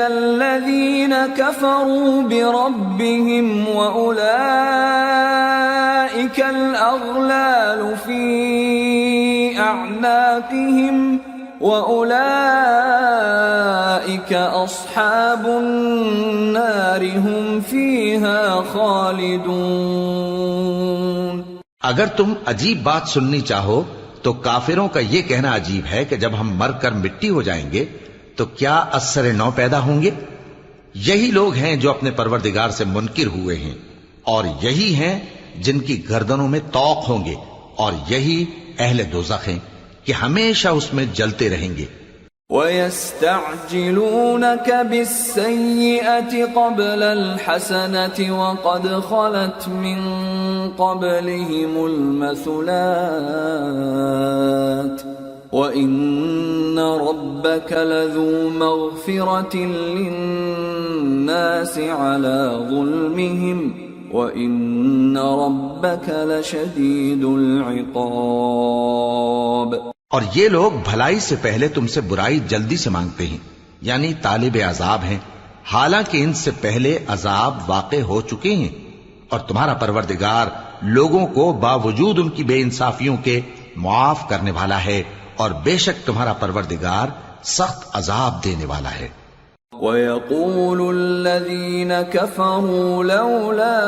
الَّذِينَ كَفَرُوا بِرَبِّهِمْ وَأُولَئِكَ الْأَغْلَالُ فِي أَعْنَاقِهِمْ وَأُولَئِكَ أَصْحَابُ النَّارِ هُمْ فِيهَا خَالِدُونَ۔ اگر تم عجیب بات سننی چاہو تو کافروں کا یہ کہنا عجیب ہے کہ جب ہم مر کر مٹی ہو جائیں گے تو کیا اثر نو پیدا ہوں گے؟ یہی لوگ ہیں جو اپنے پروردگار سے منکر ہوئے ہیں، اور یہی ہیں جن کی گردنوں میں طوق ہوں گے، اور یہی اہل دوزخ ہیں کہ ہمیشہ اس میں جلتے رہیں گے۔ وَيَسْتَعْجِلُونَكَ بِالسَّيِّئَةِ قَبْلَ الْحَسَنَةِ وَقَدْ خَلَتْ مِنْ قَبْلِهِمُ الْمَثُلَاتُ وَإِنَّ رَبَّكَ لَذُو مَغْفِرَةٍ لِلنَّاسِ عَلَى ظُلْمِهِمْ وَإِنَّ رَبَّكَ لَشَدِيدُ الْعِقَابِ۔ اور یہ لوگ بھلائی سے پہلے تم سے برائی جلدی سے مانگتے ہیں، یعنی طالب عذاب ہیں، حالانکہ ان سے پہلے عذاب واقع ہو چکے ہیں، اور تمہارا پروردگار لوگوں کو باوجود ان کی بے انصافیوں کے معاف کرنے والا ہے، اور بے شک تمہارا پروردگار سخت عذاب دینے والا ہے۔ وَيَقُولُ الَّذِينَ كَفَرُوا لَوْلَا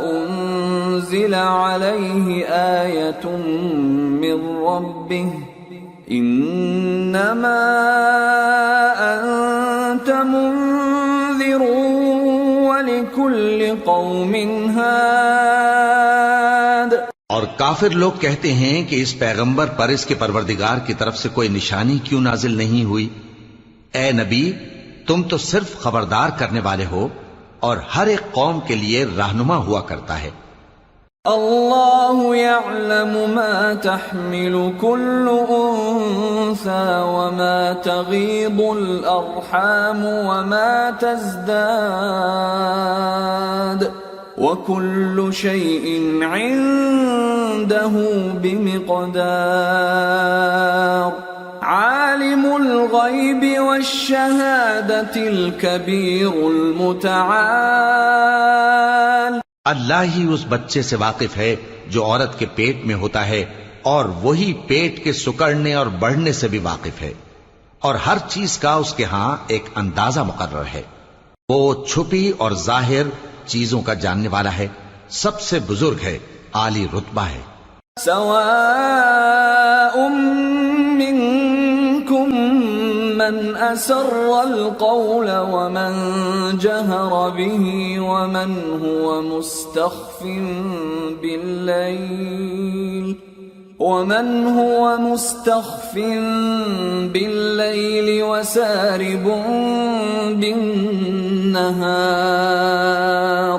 أُنزِلَ عَلَيْهِ آيَةٌ مِّن رَّبِّهِ إِنَّمَا أَنتَ منذر ولكل قوم هاد. اور کافر لوگ کہتے ہیں کہ اس پیغمبر پر اس کے پروردگار کی طرف سے کوئی نشانی کیوں نازل نہیں ہوئی؟ اے نبی، تم تو صرف خبردار کرنے والے ہو اور ہر ایک قوم کے لیے رہنما ہوا کرتا ہے. اللہ يعلم ما تحمل كل انثى وما تغيض الارحام وما تزداد وكل شيء عنده بمقدار. عالم الغيب والشهادة الكبير المتعال. اللہ ہی اس بچے سے واقف ہے جو عورت کے پیٹ میں ہوتا ہے، اور وہی پیٹ کے سکڑنے اور بڑھنے سے بھی واقف ہے، اور ہر چیز کا اس کے ہاں ایک اندازہ مقرر ہے. وہ چھپی اور ظاہر چیزوں کا جاننے والا ہے، سب سے بزرگ ہے، عالی رتبہ ہے. سواء منكم من أسر القول ومن جهر به ومن هو مستخف بالليل وسارب بالنهار.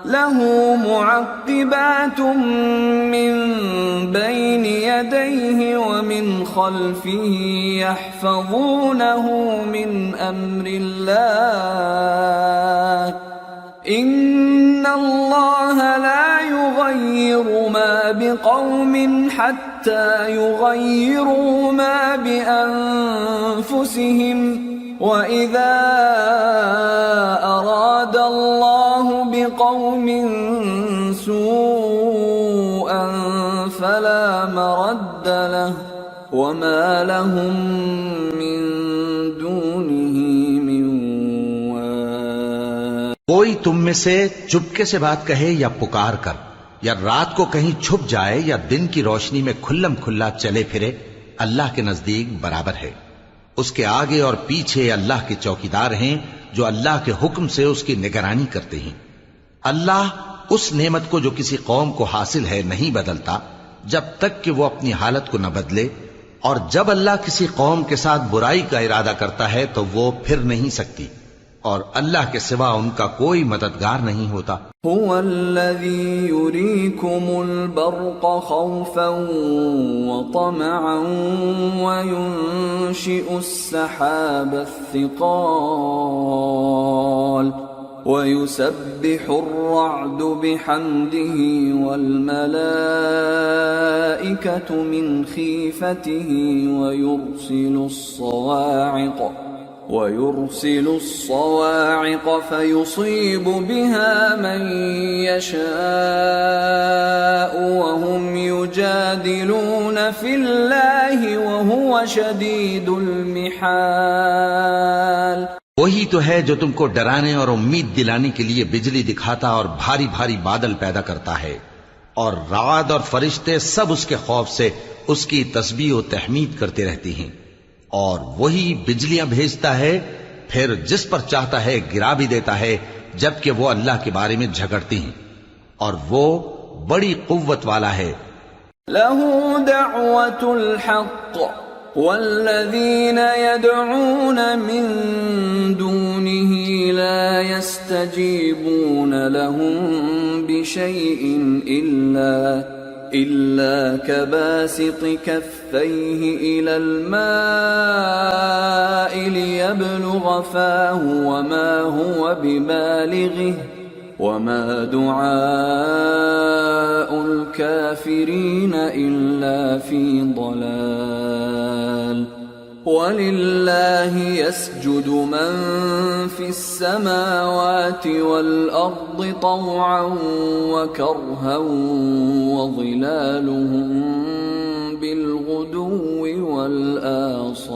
له معقبات من بين يديه ومن خلفه يحفظونه من أمر الله. إن الله لا يغير ما بقوم حتى يغيروا ما بأنفسهم. وَإِذَا أَرَادَ اللَّهُ بِقَوْمٍ سُوءًا فَلَا مَرَدَّ لَهُ وَمَا لَهُم مِّن دُونِهِ مِن وَالٍ. کوئی تم میں سے چپکے سے بات کہے یا پکار کر، یا رات کو کہیں چھپ جائے یا دن کی روشنی میں کھلم کھلا چلے پھرے، اللہ کے نزدیک برابر ہے. اس کے آگے اور پیچھے اللہ کے چوکیدار ہیں جو اللہ کے حکم سے اس کی نگرانی کرتے ہیں. اللہ اس نعمت کو جو کسی قوم کو حاصل ہے نہیں بدلتا جب تک کہ وہ اپنی حالت کو نہ بدلے، اور جب اللہ کسی قوم کے ساتھ برائی کا ارادہ کرتا ہے تو وہ پھر نہیں سکتی، اور اللہ کے سوا ان کا کوئی مددگار نہیں ہوتا. هو الذي يريكم البرق خوفا وطمعا وينشئ السحاب الثقال ويسبح الرعد بحمده والملائكة من خيفته ويرسل الصواعق فيصيب بها من يشاء وهم يجادلون في الله وهو شديد المحال. وہی تو ہے جو تم کو ڈرانے اور امید دلانے کے لیے بجلی دکھاتا اور بھاری بھاری بادل پیدا کرتا ہے، اور رعد اور فرشتے سب اس کے خوف سے اس کی تسبیح و تحمید کرتے رہتے ہیں. اور وہی بجلیاں بھیجتا ہے، پھر جس پر چاہتا ہے گرا بھی دیتا ہے، جبکہ وہ اللہ کے بارے میں جھگڑتے ہیں، اور وہ بڑی قوت والا ہے. له دعوة الحق والذين يدعون من دونه لا يستجيبون لهم بشيء إلا كباسط كفيه إلى الماء ليبلغ فاه وما هو ببالغه وما دعاء الكافرين إلا في ضلال. وَلِلَّهِ يَسْجُدُ مَن فِي السَّمَاوَاتِ وَالْأَرْضِ طَوْعًا وَكَرْهًا وَظِلَالُهُم بِالْغُدُوِّ وَالْآصَالِ.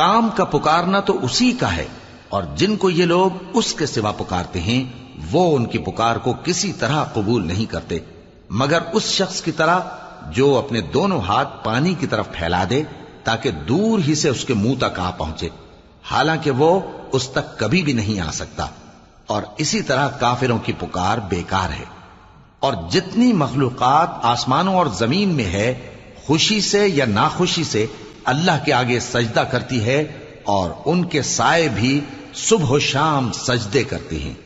کام کا پکارنا تو اسی کا ہے، اور جن کو یہ لوگ اس کے سوا پکارتے ہیں وہ ان کی پکار کو کسی طرح قبول نہیں کرتے مگر اس شخص کی طرح جو اپنے دونوں ہاتھ پانی کی طرف پھیلا دے تاکہ دور ہی سے اس کے منہ تک آ پہنچے، حالانکہ وہ اس تک کبھی بھی نہیں آ سکتا، اور اسی طرح کافروں کی پکار بیکار ہے۔ اور جتنی مخلوقات آسمانوں اور زمین میں ہے، خوشی سے یا ناخوشی سے اللہ کے آگے سجدہ کرتی ہے، اور ان کے سائے بھی صبح و شام سجدے کرتے ہیں۔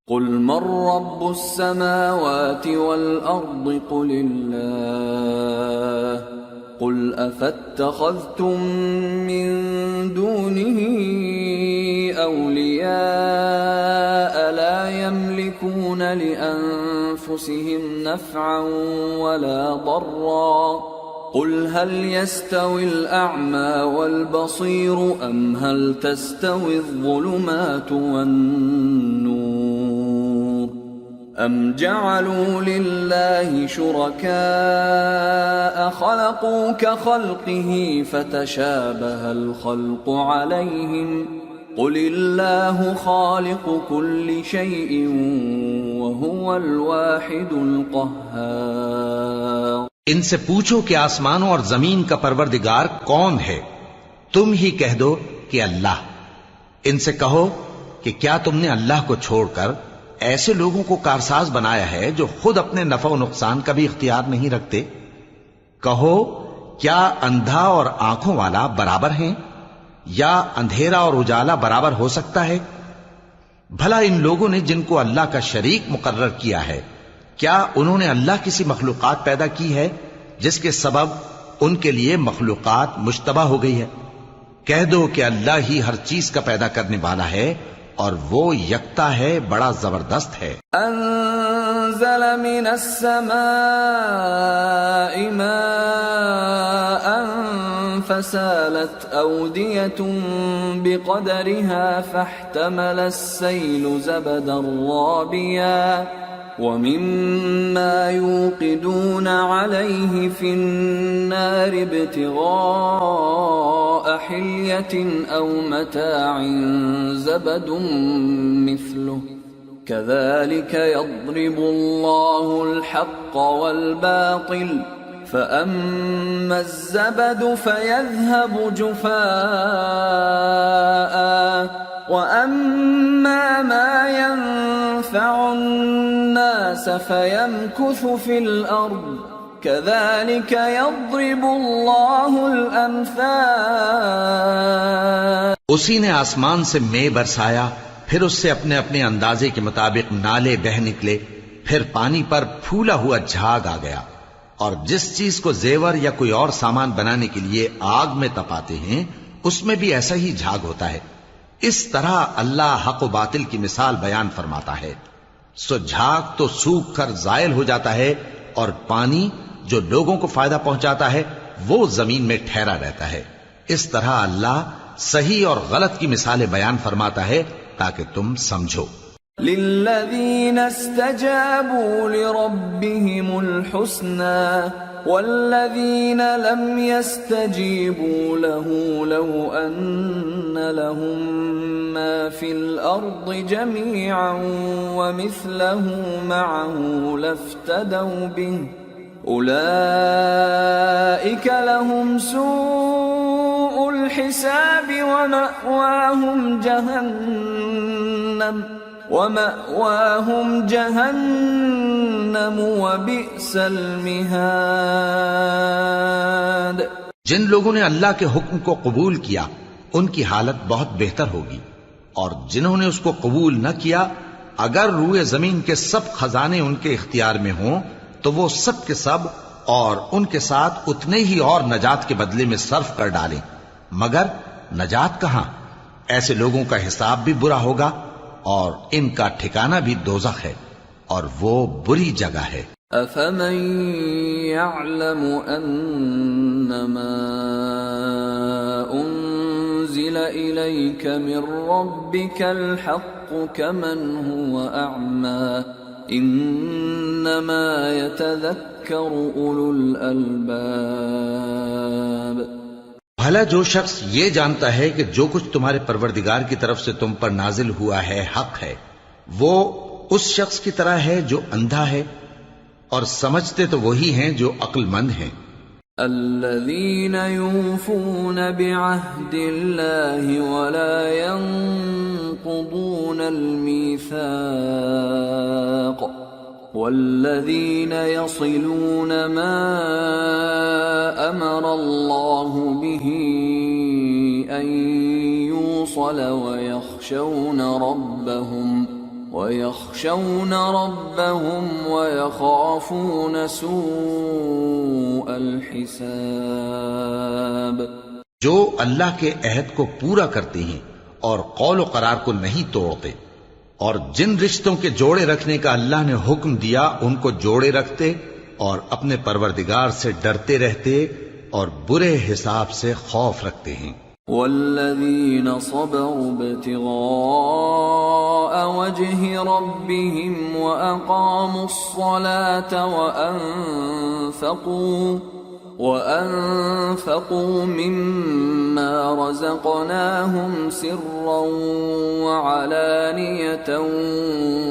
قل من رب السماوات والأرض قل الله قل أفاتخذتم من دونه أولياء لا يملكون لأنفسهم نفعا ولا ضرا قل هل يستوي الأعمى والبصير أم هل تستوي الظلمات والنور أم جعلوا لله شركاء خلقوا كخلقه فتشابه الخلق عليهم قل الله خالق كل شيء وهو الواحد القهار۔ ان سے پوچھو کہ آسمانوں اور زمین کا پروردگار کون ہے؟ تم ہی کہہ دو کہ اللہ۔ ان سے کہو کہ کیا تم نے اللہ کو چھوڑ کر ایسے لوگوں کو کارساز بنایا ہے جو خود اپنے نفع و نقصان کا بھی اختیار نہیں رکھتے؟ کہو کیا اندھا اور آنکھوں والا برابر ہیں، یا اندھیرا اور اجالا برابر ہو سکتا ہے؟ بھلا ان لوگوں نے جن کو اللہ کا شریک مقرر کیا ہے، کیا انہوں نے اللہ کسی مخلوقات پیدا کی ہے جس کے سبب ان کے لیے مخلوقات مشتبہ ہو گئی ہے؟ کہہ دو کہ اللہ ہی ہر چیز کا پیدا کرنے والا ہے، اور وہ یکتا ہے، بڑا زبردست ہے۔ انزل من السماء ماء فسالت أودية بقدرها فاحتمل السيل زبدا رابيا ومما يوقدون عليه في النار ابتغاء حلية أو متاع زبد مثله كذلك يضرب الله الحق والباطل فأما الزبد فيذهب جفاء وأما ما ينفع الناس فيمكث في الأرض كذلك يضرب الله الأمثال۔ اسی نے آسمان سے مے برسایا، پھر اس سے اپنے اپنے اندازے کے مطابق نالے بہہ نکلے، پھر پانی پر پھولا ہوا جھاگ آ گیا، اور جس چیز کو زیور یا کوئی اور سامان بنانے کے لیے آگ میں تپاتے ہیں اس میں بھی ایسا ہی جھاگ ہوتا ہے۔ اس طرح اللہ حق و باطل کی مثال بیان فرماتا ہے۔ سو جھاگ تو سوکھ کر زائل ہو جاتا ہے، اور پانی جو لوگوں کو فائدہ پہنچاتا ہے وہ زمین میں ٹھہرا رہتا ہے۔ اس طرح اللہ صحیح اور غلط کی مثالیں بیان فرماتا ہے تاکہ تم سمجھو۔ للذین استجابوا لربهم الحسنى والذین لم يستجیبوا له لو ان لهم ما في الارض جميعا ومثله معه لافتدوا به اولئک لهم سوء الحساب ومأواهم جہنم وبئس المہاد۔ جن لوگوں نے اللہ کے حکم کو قبول کیا ان کی حالت بہت بہتر ہوگی، اور جنہوں نے اس کو قبول نہ کیا اگر روئے زمین کے سب خزانے ان کے اختیار میں ہوں تو وہ سب کے سب اور ان کے ساتھ اتنے ہی اور نجات کے بدلے میں صرف کر ڈالیں، مگر نجات کہاں؟ ایسے لوگوں کا حساب بھی برا ہوگا اور ان کا ٹھکانہ بھی دوزخ ہے، اور وہ بری جگہ ہے۔ افمن يعلم انما انزل اليك من ربك الحق كمن هو اعمى انما يتذكر اولو الالباب۔ بھلا جو شخص یہ جانتا ہے کہ جو کچھ تمہارے پروردگار کی طرف سے تم پر نازل ہوا ہے حق ہے، وہ اس شخص کی طرح ہے جو اندھا ہے، اور سمجھتے تو وہی ہیں جو عقل مند ہیں۔ الذين يوفون بعهد الله ولا ينقضون الميثاق والذين يصلون ما أمر الله به أن يوصل ويخشون ربهم ويخافون سوء الحساب. جو اللہ کے عہد کو پورا کرتے ہیں اور قول و قرار کو نہیں توڑتے، اور جن رشتوں کے جوڑے رکھنے کا اللہ نے حکم دیا ان کو جوڑے رکھتے اور اپنے پروردگار سے ڈرتے رہتے اور برے حساب سے خوف رکھتے ہیں. والذین صبروا ابتغاء وجه ربهم وأقاموا الصلاة وأنفقوا مما رزقناهم سرا وعلانية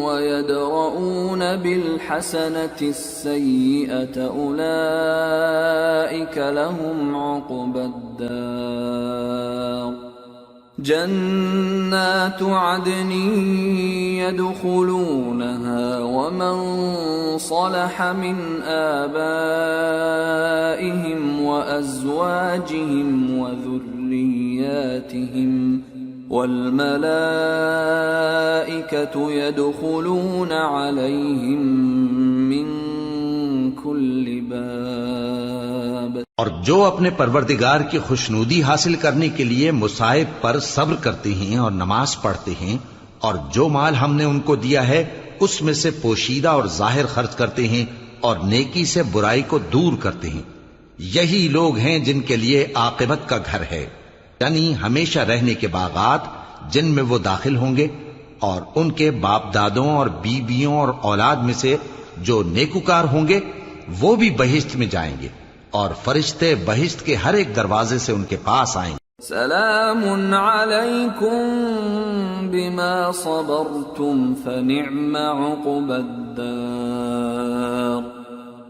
ويدرؤون بالحسنة السيئة أولئك لهم عقبى الدار. جنات عدن يدخلونها ومن صلح من آبائهم وأزواجهم وذرياتهم والملائكة يدخلون عليهم من كل باب. اور جو اپنے پروردگار کی خوشنودی حاصل کرنے کے لیے مصائب پر صبر کرتے ہیں اور نماز پڑھتے ہیں اور جو مال ہم نے ان کو دیا ہے اس میں سے پوشیدہ اور ظاہر خرچ کرتے ہیں اور نیکی سے برائی کو دور کرتے ہیں، یہی لوگ ہیں جن کے لیے عاقبت کا گھر ہے، یعنی ہمیشہ رہنے کے باغات جن میں وہ داخل ہوں گے، اور ان کے باپ دادوں اور بیویوں اور اولاد میں سے جو نیکوکار ہوں گے وہ بھی بہشت میں جائیں گے، اور فرشتے بہشت کے ہر ایک دروازے سے ان کے پاس آئیں گے. سلام علیکم بما صبرتم فنعم عقبى الدار.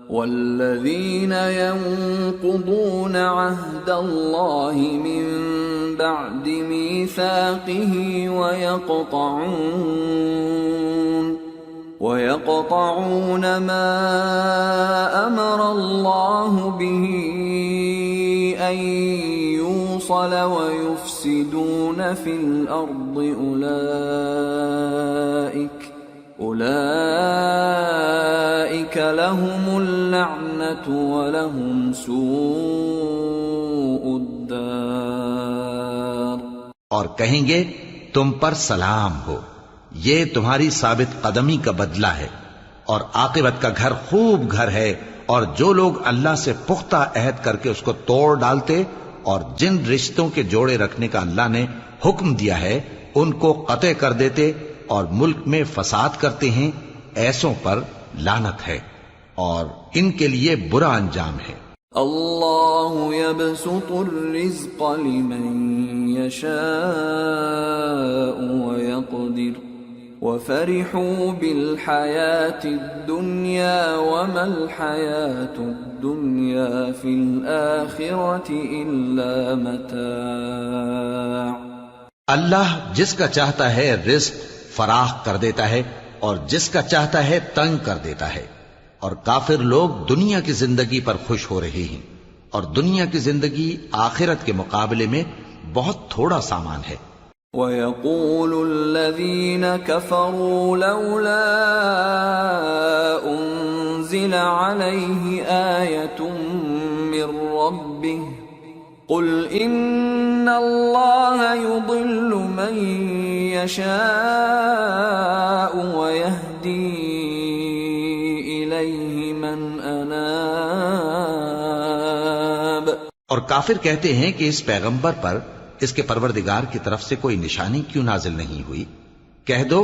والذین ينقضون عهد الله من بعد ميثاقه ويقطعون ما أمر الله به أن يوصل ويفسدون في الأرض أولئك لهم اللعنة ولهم سوء الدار. اور کہیں گے تم پر سلام ہو، یہ تمہاری ثابت قدمی کا بدلہ ہے، اور عاقبت کا گھر خوب گھر ہے. اور جو لوگ اللہ سے پختہ عہد کر کے اس کو توڑ ڈالتے اور جن رشتوں کے جوڑے رکھنے کا اللہ نے حکم دیا ہے ان کو قطع کر دیتے اور ملک میں فساد کرتے ہیں، ایسوں پر لعنت ہے اور ان کے لیے برا انجام ہے. اللہ يبسط الرزق لمن يشاء ويقدر وفرحوا بالحياة الدنيا وما الحياة الدنيا في الآخرة إلا متاع. اللہ جس کا چاہتا ہے رزق فراخ کر دیتا ہے اور جس کا چاہتا ہے تنگ کر دیتا ہے، اور کافر لوگ دنیا کی زندگی پر خوش ہو رہے ہیں، اور دنیا کی زندگی آخرت کے مقابلے میں بہت تھوڑا سامان ہے. وَيَقُولُ الَّذِينَ كَفَرُوا لَوْلَا أُنزِلَ عَلَيْهِ آيَةٌ مِّن رَّبِّهِ قُلْ إِنَّ اللَّهَ يُضِلُّ مَن يَشَاءُ وَيَهْدِي إِلَيْهِ مَنْ أَنَابَ. اور کافر کہتے ہیں کہ اس پیغمبر پر اس کے پروردگار کی طرف سے کوئی نشانی کیوں نازل نہیں ہوئی؟ کہہ دو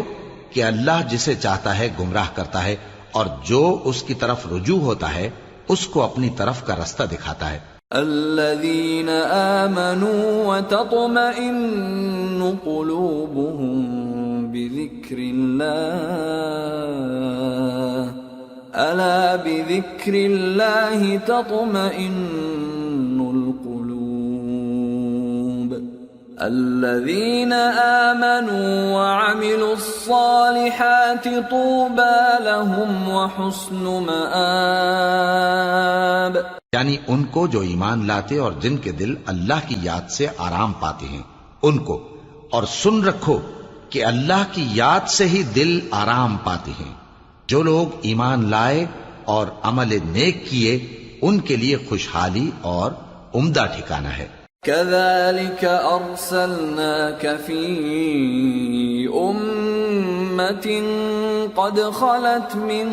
کہ اللہ جسے چاہتا ہے گمراہ کرتا ہے، اور جو اس کی طرف رجوع ہوتا ہے اس کو اپنی طرف کا رستہ دکھاتا ہے. الذين آمنوا وتطمئن قلوبهم بذكر الله ألا بذكر الله تطمئن القلوب الذين آمنوا وعملوا الصالحات طوبى لهم وحسن مآب. یعنی ان کو جو ایمان لاتے اور جن کے دل اللہ کی یاد سے آرام پاتے ہیں ان کو، اور سن رکھو کہ اللہ کی یاد سے ہی دل آرام پاتے ہیں. جو لوگ ایمان لائے اور عمل نیک کیے ان کے لیے خوشحالی اور عمدہ ٹھکانہ ہے. كذلك أرسلناك في أمة قد خلت من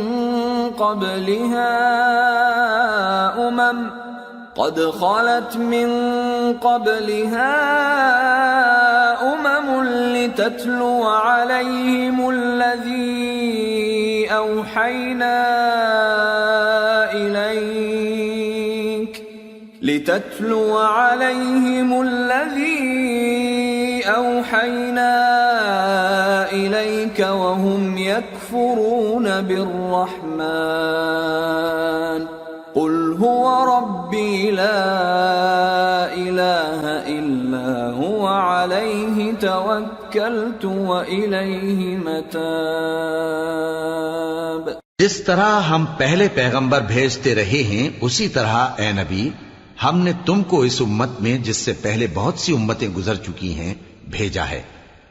قبلها أمم لتتلو عليهم الذي أوحينا إليك وهم يكفرون بالرحمن قل هو ربي لا إله إلا هو عليه توكلت وإليه متاب. جس طرح ہم پہلے پیغمبر بھیجتے رہے ہیں اسی طرح اے نبی ہم نے تم کو اس امت میں جس سے پہلے بہت سی امتیں گزر چکی ہیں بھیجا ہے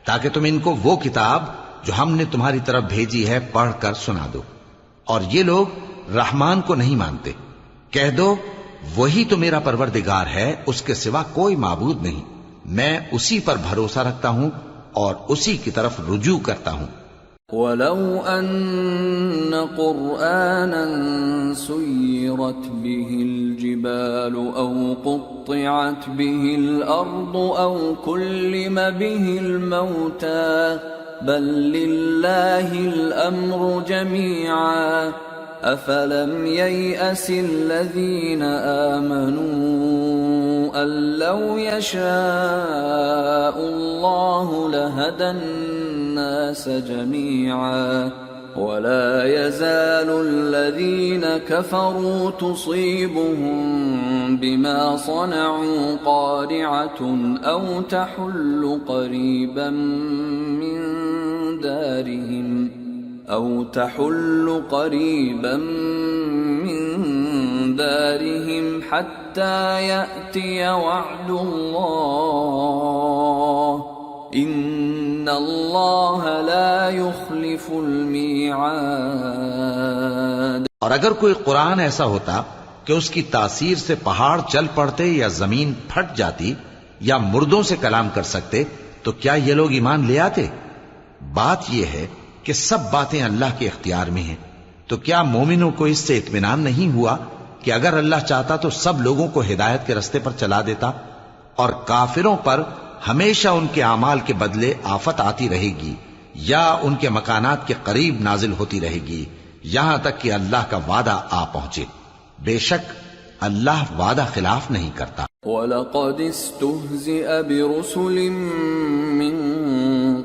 تاکہ تم ان کو وہ کتاب جو ہم نے تمہاری طرف بھیجی ہے پڑھ کر سنا دو. اور یہ لوگ رحمان کو نہیں مانتے. کہہ دو وہی تو میرا پروردگار ہے، اس کے سوا کوئی معبود نہیں، میں اسی پر بھروسہ رکھتا ہوں اور اسی کی طرف رجوع کرتا ہوں. وَلَوْ أَنَّ قُرْآنًا سُيِّرَتْ بِهِ الْجِبَالُ أَوْ قُطِّعَتْ بِهِ الْأَرْضُ أَوْ كُلِّمَ بِهِ الْمَوْتَى بَل لِّلَّهِ الْأَمْرُ جَمِيعًا أَفَلَمْ يَيْأَسِ الَّذِينَ آمَنُوا أَن لَّوْ يَشَاءُ اللَّهُ لَهَدَى النَّاسَ جَمِيعًا وَلَا يَزَالُ الَّذِينَ كَفَرُوا تُصِيبُهُم بِمَا صَنَعُوا قَارِعَةٌ أَوْ تَحُلُّ قَرِيبًا من دارهم حتى يأتي وعد الله إن الله لا يخلف الميعاد. اور اگر کوئی قرآن ایسا ہوتا کہ اس کی تاثیر سے پہاڑ چل پڑتے یا زمین پھٹ جاتی یا مردوں سے کلام کر سکتے تو کیا یہ لوگ ایمان لے آتے؟ بات یہ ہے کہ سب باتیں اللہ کے اختیار میں ہیں. تو کیا مومنوں کو اس سے اطمینان نہیں ہوا کہ اگر اللہ چاہتا تو سب لوگوں کو ہدایت کے رستے پر چلا دیتا؟ اور کافروں پر ہمیشہ ان کے اعمال کے بدلے آفت آتی رہے گی یا ان کے مکانات کے قریب نازل ہوتی رہے گی یہاں تک کہ اللہ کا وعدہ آ پہنچے. بے شک اللہ وعدہ خلاف نہیں کرتا. وَلَقَدِ اسْتُهْزِئَ بِرُسُلٍ مِّن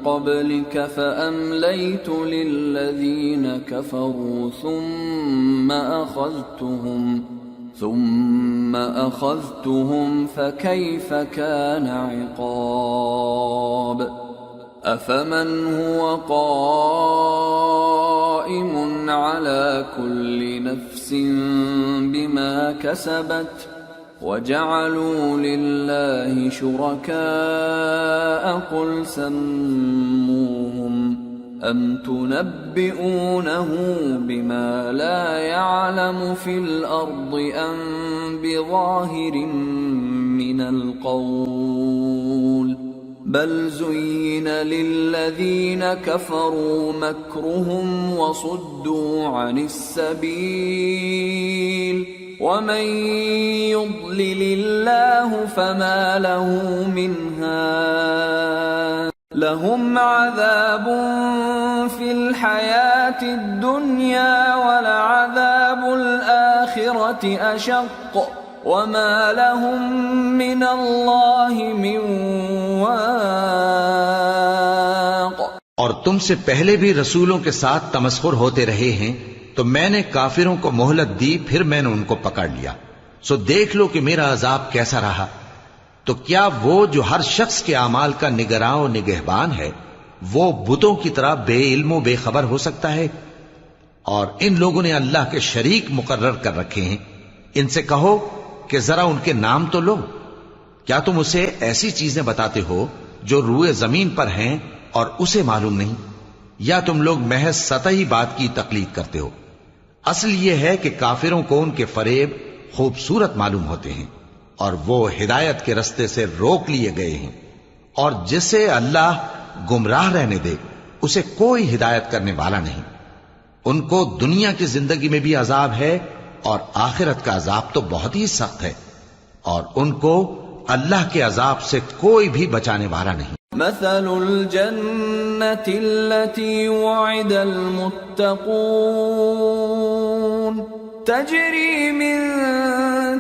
قَبْلِكَ فَأَمْلَيْتُ لِلَّذِينَ كَفَرُوا ثُمَّ أَخَذْتُهُمْ فَكَيْفَ كَانَ عِقَابِ. أَفَمَنْ هُوَ قَائِمٌ عَلَى كُلِّ نَفْسٍ بِمَا كَسَبَتْ وَجَعَلُوا لِلَّهِ شُرَكَاءَ قُلْ سَمُّوهُمْ أَمْ تُنَبِّئُونَهُ بِمَا لَا يَعْلَمُ فِي الْأَرْضِ أَمْ بِظَاهِرٍ مِّنَ الْقَوْلِ بَلْ زُيِّنَ لِلَّذِينَ كَفَرُوا مَكْرُهُمْ وَصُدُّوا عَنِ السَّبِيلِ وَمَن يُضْلِلِ اللَّهُ فَمَا لَهُ مِنْ هَادٍ لَهُمْ عَذَابٌ فِي الْحَيَاةِ الدُّنْيَا وَلَعَذَابُ الْآخِرَةِ أَشَقُّ وَمَا لَهُم مِّنَ اللَّهِ مِن وَاقٍ. اور تم سے پہلے بھی رسولوں کے ساتھ تمسخر ہوتے رہے ہیں تو میں نے کافروں کو مہلت دی، پھر میں نے ان کو پکڑ لیا، سو دیکھ لو کہ میرا عذاب کیسا رہا۔ تو کیا وہ جو ہر شخص کے اعمال کا نگراں و نگہبان ہے، وہ بتوں کی طرح بے علم و بے خبر ہو سکتا ہے؟ اور ان لوگوں نے اللہ کے شریک مقرر کر رکھے ہیں، ان سے کہو کہ ذرا ان کے نام تو لو۔ کیا تم اسے ایسی چیزیں بتاتے ہو جو روئے زمین پر ہیں اور اسے معلوم نہیں؟ یا تم لوگ محض سطحی بات کی تقلید کرتے ہو؟ اصل یہ ہے کہ کافروں کو ان کے فریب خوبصورت معلوم ہوتے ہیں اور وہ ہدایت کے رستے سے روک لیے گئے ہیں، اور جسے اللہ گمراہ رہنے دے اسے کوئی ہدایت کرنے والا نہیں۔ ان کو دنیا کی زندگی میں بھی عذاب ہے اور آخرت کا عذاب تو بہت ہی سخت ہے، اور ان کو اللہ کے عذاب سے کوئی بھی بچانے والا نہیں۔ مثل الجنة التي وعد المتقون تجري من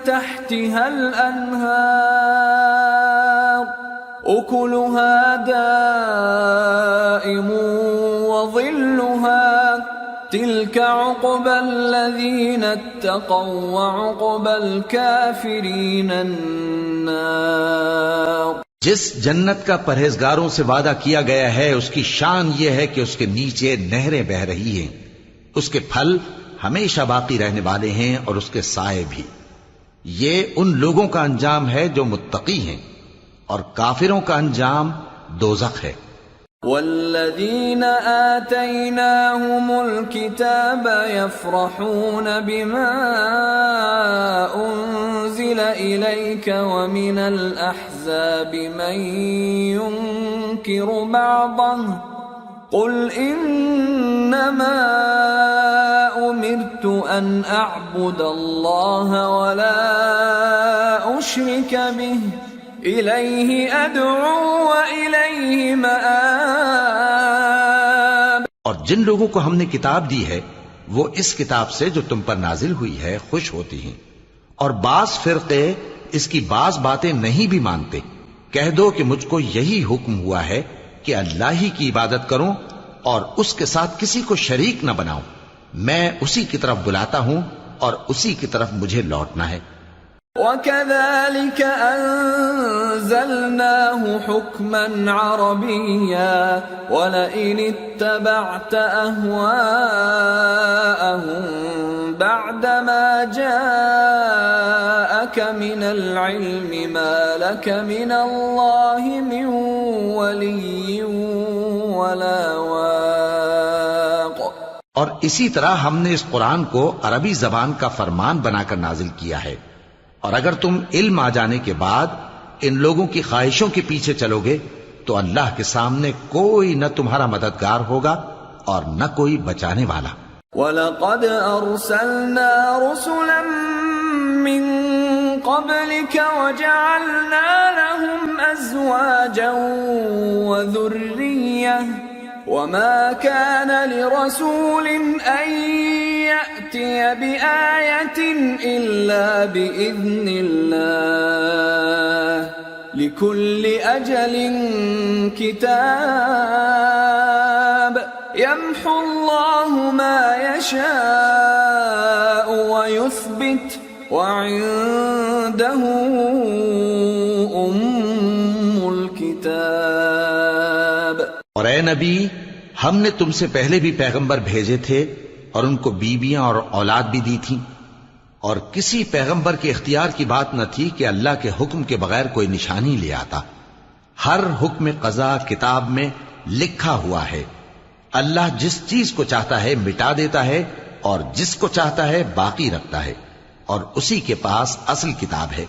تحتها الأنهار أكلها دائم وظلها تلك عقبى الذين اتقوا وعقبى الكافرين النار۔ جس جنت کا پرہیزگاروں سے وعدہ کیا گیا ہے اس کی شان یہ ہے کہ اس کے نیچے نہریں بہ رہی ہیں، اس کے پھل ہمیشہ باقی رہنے والے ہیں اور اس کے سائے بھی۔ یہ ان لوگوں کا انجام ہے جو متقی ہیں، اور کافروں کا انجام دوزخ ہے۔ والذين آتيناهم الكتاب يفرحون بما أنزل إليك ومن الأحزاب من ينكر بعضه قل إنما أمرت أن أعبد الله ولا أشرك به إليه أدعو وإليه مآب۔ اور جن لوگوں کو ہم نے کتاب دی ہے وہ اس کتاب سے جو تم پر نازل ہوئی ہے خوش ہوتی ہیں، اور بعض فرقے اس کی بعض باتیں نہیں بھی مانتے۔ کہہ دو کہ مجھ کو یہی حکم ہوا ہے کہ اللہ ہی کی عبادت کروں اور اس کے ساتھ کسی کو شریک نہ بناؤں۔ میں اسی کی طرف بلاتا ہوں اور اسی کی طرف مجھے لوٹنا ہے۔ وَكَذَلِكَ أَنزَلْنَاهُ حُكْمًا عَرَبِيًّا وَلَئِنِ اتَّبَعْتَ أَهْوَاءَهُمْ بَعْدَمَا جَاءَكَ مِنَ الْعِلْمِ مَا لَكَ مِنَ اللَّهِ مِنْ وَلِيٍّ وَلَا وَاقٍ۔ اور اسی طرح ہم نے اس قرآن کو عربی زبان کا فرمان بنا کر نازل کیا ہے، اور اگر تم علم آ جانے کے بعد ان لوگوں کی خواہشوں کے پیچھے چلو گے تو اللہ کے سامنے کوئی نہ تمہارا مددگار ہوگا اور نہ کوئی بچانے والا۔ وَلَقَدْ أَرْسَلْنَا رُسُلًا مِّن قَبْلِكَ وَجَعَلْنَا لَهُمْ أَزْوَاجًا وَذُرِّيَّةً وَمَا كَانَ لِرَسُولٍ أَن يَأْتِيَ بِآيَةٍ إِلَّا بِإِذْنِ اللَّهِ لِكُلِّ أَجَلٍ كِتَابٌ يَمْحُو اللَّهُ مَا يَشَاءُ وَيُثْبِتُ وَعِندَهُ أُمُّ الْكِتَابِ۔ اور اے نبی، ہم نے تم سے پہلے بھی پیغمبر بھیجے تھے اور ان کو بیویاں اور اولاد بھی دی تھی، اور کسی پیغمبر کے اختیار کی بات نہ تھی کہ اللہ کے حکم کے بغیر کوئی نشانی لے آتا۔ ہر حکم قضا کتاب میں لکھا ہوا ہے۔ اللہ جس چیز کو چاہتا ہے مٹا دیتا ہے اور جس کو چاہتا ہے باقی رکھتا ہے، اور اسی کے پاس اصل کتاب ہے۔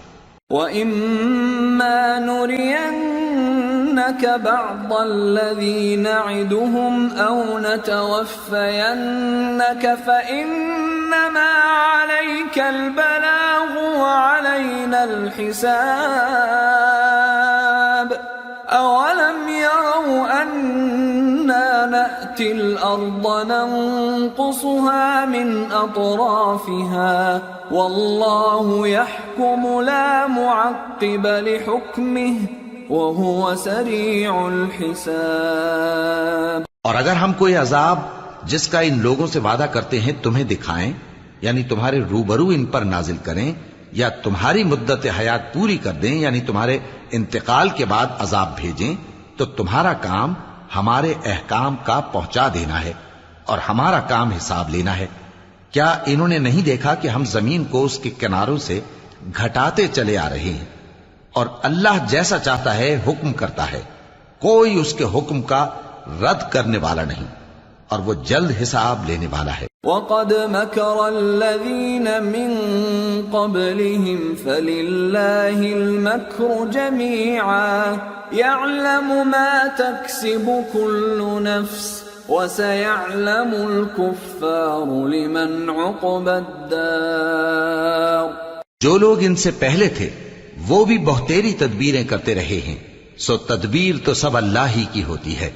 وَإِمَّا نُرِيَنَّكَ بَعْضَ الَّذِي نَعِدُهُمْ أَوْ نَتَوَفَّيَنَّكَ فَإِنَّمَا عَلَيْكَ الْبَلَاغُ وَعَلَيْنَا الْحِسَابُ أَوَلَمْ يَرَوْا أَنَّا نَأْتِي الْأَرْضَ نَنقُصُهَا مِنْ أَطْرَافِهَا وَاللَّهُ يَحْكُمُ لَا مُعَقِّبَ لِحُكْمِهِ وَهُوَ سَرِيعُ الْحِسَابِ۔ اور اگر ہم کوئی عذاب جس کا ان لوگوں سے وعدہ کرتے ہیں تمہیں دکھائیں، یعنی تمہارے روبرو ان پر نازل کریں، یا تمہاری مدت حیات پوری کر دیں، یعنی تمہارے انتقال کے بعد عذاب بھیجیں، تو تمہارا کام ہمارے احکام کا پہنچا دینا ہے اور ہمارا کام حساب لینا ہے۔ کیا انہوں نے نہیں دیکھا کہ ہم زمین کو اس کے کناروں سے گھٹاتے چلے آ رہے ہیں، اور اللہ جیسا چاہتا ہے حکم کرتا ہے، کوئی اس کے حکم کا رد کرنے والا نہیں، اور وہ جلد حساب لینے والا ہے۔ وَقَدْ مَكَرَ الَّذِينَ مِن قَبْلِهِمْ فَلِلَّهِ الْمَكْرُ جَمِيعًا يَعْلَمُ مَا تَكْسِبُ كُلُّ نَفْسٍ وَسَيَعْلَمُ الْكُفَّارُ لِمَنْ عُقْبَى الدَّارِ۔ جو لوگ ان سے پہلے تھے وہ بھی بہتیری تدبیریں کرتے رہے ہیں، سو تدبیر تو سب اللہ ہی کی ہوتی ہے۔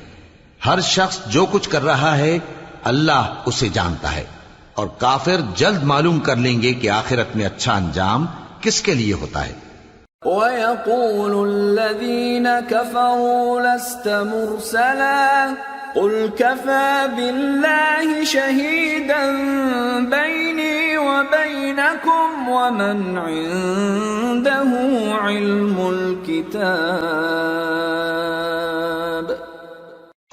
ہر شخص جو کچھ کر رہا ہے اللہ اسے جانتا ہے، اور کافر جلد معلوم کر لیں گے کہ آخرت میں اچھا انجام کس کے لیے ہوتا ہے۔ وَيَقُولُ الَّذِينَ كَفَرُوا لَسْتَ مُرْسَلًا قُلْ كَفَى بِاللَّهِ شَهِيدًا بَيْنِي وَبَيْنَكُمْ وَمَنْ عِندَهُ عِلْمُ الْكِتَابِ۔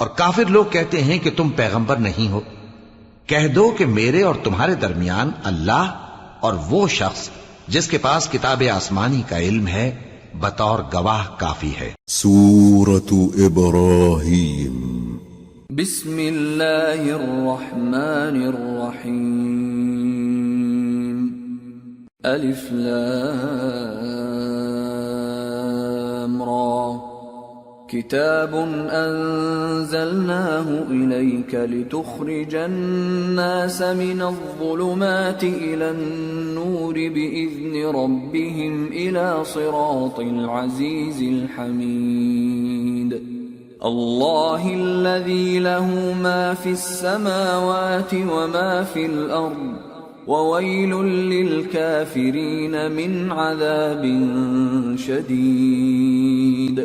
اور کافر لوگ کہتے ہیں کہ تم پیغمبر نہیں ہو، کہہ دو کہ میرے اور تمہارے درمیان اللہ اور وہ شخص جس کے پاس کتاب آسمانی کا علم ہے بطور گواہ کافی ہے۔ سورة ابراہیم۔ بسم اللہ الرحمن الرحیم۔ الف لام را۔ کتاب انزلناه الیک لتخرج الناس من الظلمات الى النور باذن ربهم الى صراط العزیز الحمید۔ اللہ الذی له ما فی السماوات وما فی الارض وویل للکافرین من عذاب شدید۔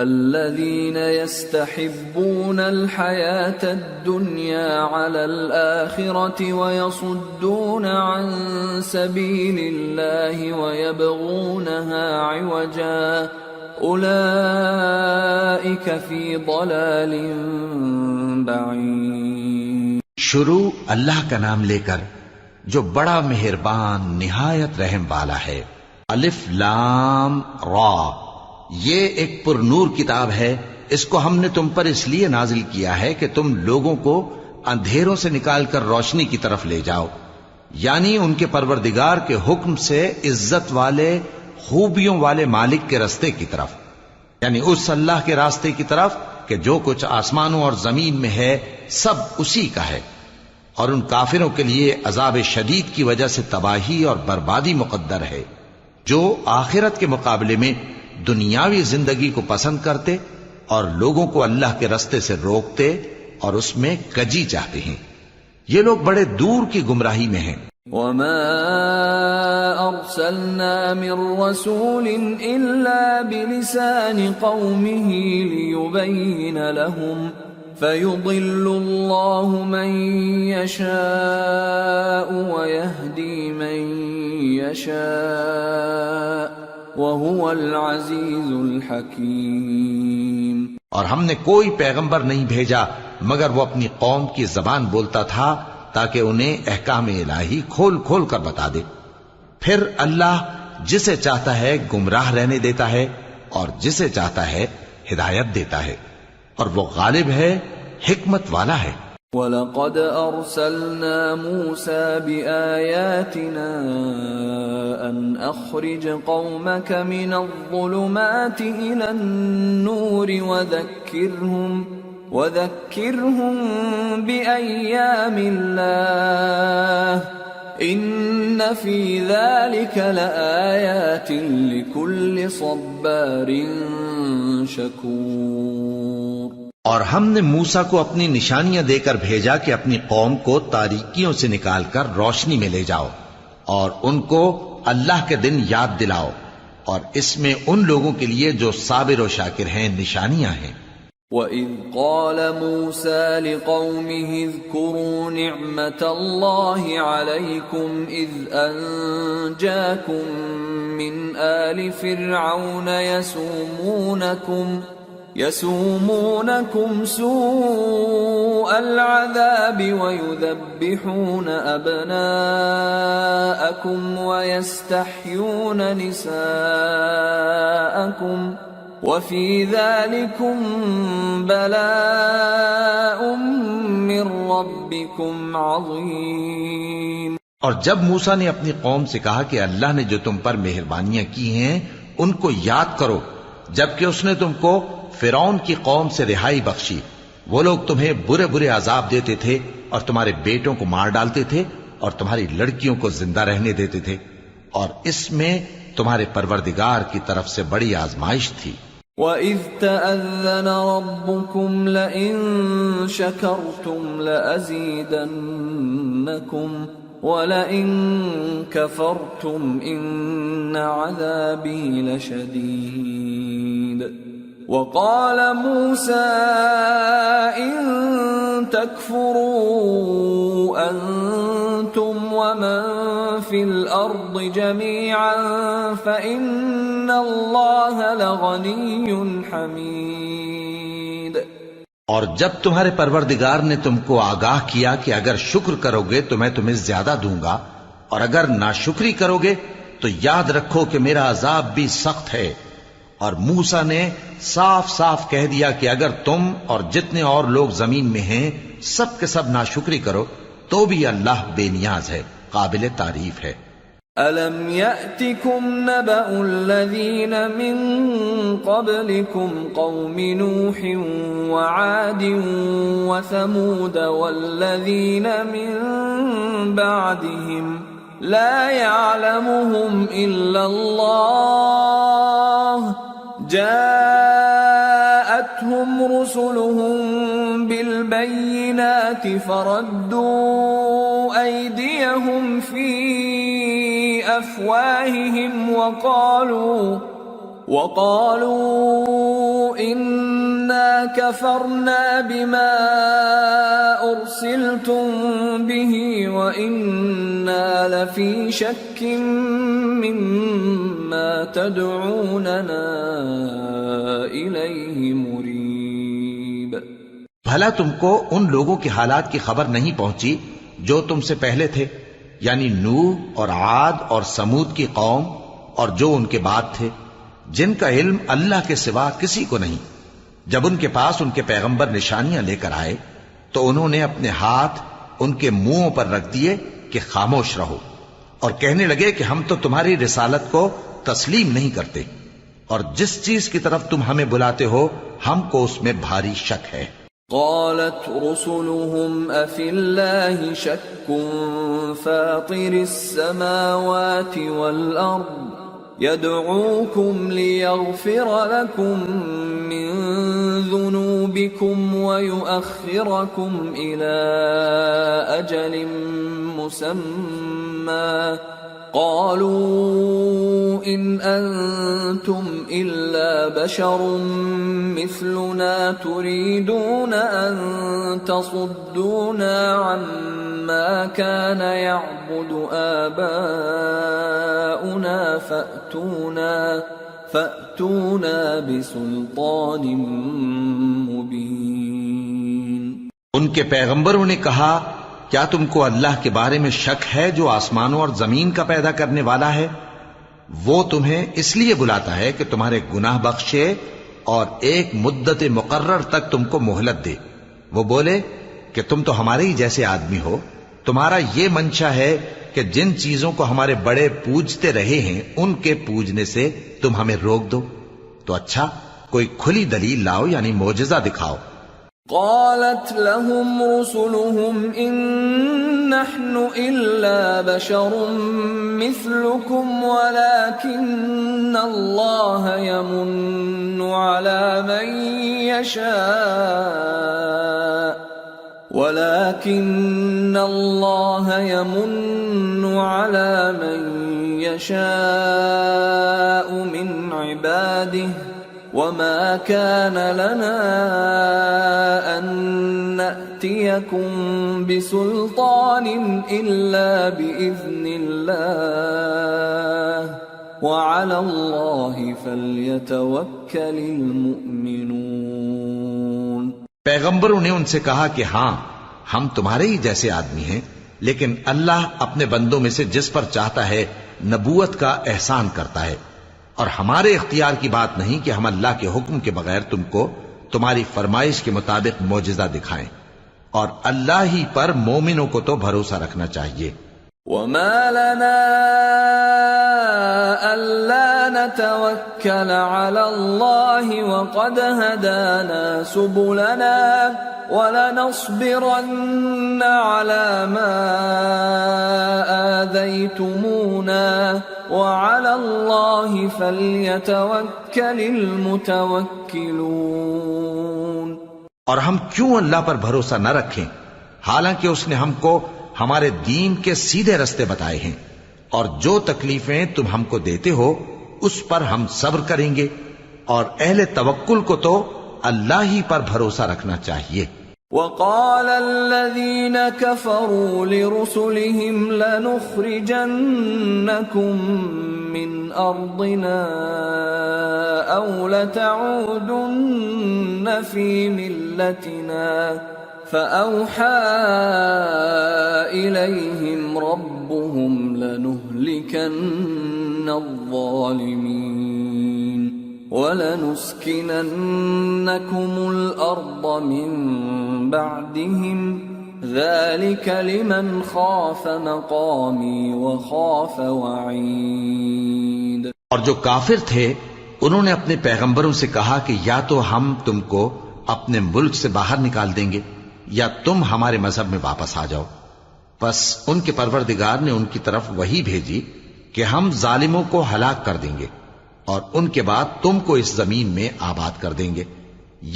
الذين يستحبون الحياة الدنيا على الآخرة ويصدون عن سبيل الله ويبغونها عوجا أولئك في ضلال بعيد۔ شروع اللہ کا نام لے کر جو بڑا مہربان نہایت رحم والا ہے۔ الف لام را، یہ ایک پر نور کتاب ہے، اس کو ہم نے تم پر اس لیے نازل کیا ہے کہ تم لوگوں کو اندھیروں سے نکال کر روشنی کی طرف لے جاؤ، یعنی ان کے پروردگار کے حکم سے عزت والے خوبیوں والے مالک کے راستے کی طرف، یعنی اس اللہ کے راستے کی طرف کہ جو کچھ آسمانوں اور زمین میں ہے سب اسی کا ہے، اور ان کافروں کے لیے عذاب شدید کی وجہ سے تباہی اور بربادی مقدر ہے، جو آخرت کے مقابلے میں دنیاوی زندگی کو پسند کرتے اور لوگوں کو اللہ کے راستے سے روکتے اور اس میں کجی چاہتے ہیں، یہ لوگ بڑے دور کی گمراہی میں ہیں۔ وما ارسلنا من رسول الا بلسان قومه ليبين لهم فيضل الله من يشاء ويهدي من يشاء وَهُوَ الْعَزِيزُ الْحَكِيمُ۔ اور ہم نے کوئی پیغمبر نہیں بھیجا مگر وہ اپنی قوم کی زبان بولتا تھا تاکہ انہیں احکام الہی کھول کھول کر بتا دے، پھر اللہ جسے چاہتا ہے گمراہ رہنے دیتا ہے اور جسے چاہتا ہے ہدایت دیتا ہے، اور وہ غالب ہے، حکمت والا ہے۔ وَلَقَدْ أَرْسَلْنَا مُوسَى بِآيَاتِنَا أَنْ أَخْرِجْ قَوْمَكَ مِنَ الظُّلُمَاتِ إِلَى النُّورِ وَذَكِّرْهُمْ بِأَيَّامِ اللَّهِ إِنَّ فِي ذَلِكَ لَآيَاتٍ لِكُلِّ صَبَّارٍ شَكُورٍ۔ اور ہم نے موسیٰ کو اپنی نشانیاں دے کر بھیجا کہ اپنی قوم کو تاریکیوں سے نکال کر روشنی میں لے جاؤ اور ان کو اللہ کے دن یاد دلاؤ، اور اس میں ان لوگوں کے لیے جو صابر و شاکر ہیں نشانیاں ہیں۔ وَإِذْ قَالَ مُوسَى لِقَوْمِهِ اذْكُرُوا نِعْمَةَ اللَّهِ عَلَيْكُمْ إِذْ أَنْجَاكُمْ مِنْ آلِ فِرْعَوْنَ يَسُومُونَكُمْ سُوءَ الْعَذَابِ وَيُذَبِّحُونَ أَبْنَاءَكُمْ وَيَسْتَحْيُونَ نِسَاءَكُمْ وَفِي ذَلِكُمْ بَلَاءٌ مِّن رَّبِّكُمْ عَظِيمٌ۔ اور جب موسیٰ نے اپنی قوم سے کہا کہ اللہ نے جو تم پر مہربانیاں کی ہیں ان کو یاد کرو، جبکہ اس نے تم کو فرعون کی قوم سے رہائی بخشی، وہ لوگ تمہیں برے برے عذاب دیتے تھے اور تمہارے بیٹوں کو مار ڈالتے تھے اور تمہاری لڑکیوں کو زندہ رہنے دیتے تھے، اور اس میں تمہارے پروردگار کی طرف سے بڑی آزمائش تھی۔ وَإِذْ تَأَذَّنَ رَبُّكُمْ لَئِن شَكَرْتُمْ لَأَزِيدَنَّكُمْ وَلَئِن كَفَرْتُمْ إِنَّ عَذَابِي لَشَدِيدٌ۔ وَقَالَ مُوسَى إِن تَكْفُرُوا أَنتُمْ وَمَن فِي الْأَرْضِ جَمِيعًا فَإِنَّ اللَّهَ لَغَنِيٌّ حَمِيدٌ۔ اور جب تمہارے پروردگار نے تم کو آگاہ کیا کہ اگر شکر کرو گے تو میں تمہیں زیادہ دوں گا، اور اگر ناشکری کرو گے تو یاد رکھو کہ میرا عذاب بھی سخت ہے۔ اور موسیٰ نے صاف صاف کہہ دیا کہ اگر تم اور جتنے اور لوگ زمین میں ہیں سب کے سب ناشکری کرو تو بھی اللہ بے نیاز ہے، قابل تعریف ہے۔ أَلَمْ يَأْتِكُمْ نَبَأُ الَّذِينَ مِنْ قَبْلِكُمْ قَوْمِ نُوحٍ وَعَادٍ وَثَمُودَ وَالَّذِينَ مِنْ بَعْدِهِمْ لَا يَعْلَمُهُمْ إِلَّا اللَّهُ جَاءَتْهُمْ رُسُلُهُم بِالْبَيِّنَاتِ فَرَدُّوا أَيْدِيَهُمْ فِي أَفْوَاهِهِمْ وَقَالُوا إِنَّا كَفَرْنَا بِمَا أُرْسِلْتُمْ بِهِ وَإِنَّا لَفِي شَكٍّ مِّمَّا تَدْعُونَنَا إِلَيْهِ مُرِيبٍ۔ بھلا تم کو ان لوگوں کے حالات کی خبر نہیں پہنچی جو تم سے پہلے تھے، یعنی نوح اور عاد اور سمود کی قوم اور جو ان کے بعد تھے، جن کا علم اللہ کے سوا کسی کو نہیں۔ جب ان کے پاس ان کے پیغمبر نشانیاں لے کر آئے تو انہوں نے اپنے ہاتھ ان کے منہوں پر رکھ دیے کہ خاموش رہو، اور کہنے لگے کہ ہم تو تمہاری رسالت کو تسلیم نہیں کرتے، اور جس چیز کی طرف تم ہمیں بلاتے ہو ہم کو اس میں بھاری شک ہے۔ قالت رسلهم أفي الله شك فاطر السماوات والأرض يدعوكم ليغفر لكم من ذنوبكم ويؤخركم إلى أجل مسمى قالوا إن أنتم إلا بشر مثلنا تريدون أن تصدونا عما كان يعبد آباؤنا فأتونا بسلطان مبين۔ ان کے پیغمبروں نے کہا کیا تم کو اللہ کے بارے میں شک ہے جو آسمانوں اور زمین کا پیدا کرنے والا ہے؟ وہ تمہیں اس لیے بلاتا ہے کہ تمہارے گناہ بخشے اور ایک مدت مقرر تک تم کو مہلت دے۔ وہ بولے کہ تم تو ہمارے ہی جیسے آدمی ہو، تمہارا یہ منشا ہے کہ جن چیزوں کو ہمارے بڑے پوجتے رہے ہیں ان کے پوجنے سے تم ہمیں روک دو، تو اچھا کوئی کھلی دلیل لاؤ، یعنی معجزہ دکھاؤ۔ قالت لهم رسلهم إن نحن إلا بشر مثلكم ولكن الله يمن على من يشاء من عباده وما كان لنا أن نأتيكم بسلطان إلا بإذن الله وعلى الله فليتوكل المؤمنون۔ پیغمبروں نے ان سے کہا کہ ہاں ہم تمہارے ہی جیسے آدمی ہیں، لیکن اللہ اپنے بندوں میں سے جس پر چاہتا ہے نبوت کا احسان کرتا ہے، اور ہمارے اختیار کی بات نہیں کہ ہم اللہ کے حکم کے بغیر تم کو تمہاری فرمائش کے مطابق معجزہ دکھائیں، اور اللہ ہی پر مومنوں کو تو بھروسہ رکھنا چاہیے۔ وما لنا ألا نتوكل على الله وقد هدانا سبلنا ولنصبرن على ما آذيتمونا وعلى الله فليتوكل المتوكلون۔ اور ہم کیوں اللہ پر بھروسہ نہ رکھیں حالانکہ اس نے ہم کو ہمارے دین کے سیدھے رستے بتائے ہیں، اور جو تکلیفیں تم ہم کو دیتے ہو اس پر ہم صبر کریں گے، اور اہل توکل کو تو اللہ ہی پر بھروسہ رکھنا چاہیے۔ وقال الذين كفروا لرسلهم لنخرجنكم من أرضنا أو لتعودن في ملتنا فأوحى إليهم ربهم لنهلكن الظالمين وَلَنُسْكِنَنَّكُمُ الْأَرْضَ مِنْ بَعْدِهِمْ ذَلِكَ لِمَنْ خَافَ مَقَامِي وَخَافَ وَعِيدِ۔ اور جو کافر تھے انہوں نے اپنے پیغمبروں سے کہا کہ یا تو ہم تم کو اپنے ملک سے باہر نکال دیں گے یا تم ہمارے مذہب میں واپس آ جاؤ۔ بس ان کے پروردگار نے ان کی طرف وحی بھیجی کہ ہم ظالموں کو ہلاک کر دیں گے اور ان کے بعد تم کو اس زمین میں آباد کر دیں گے۔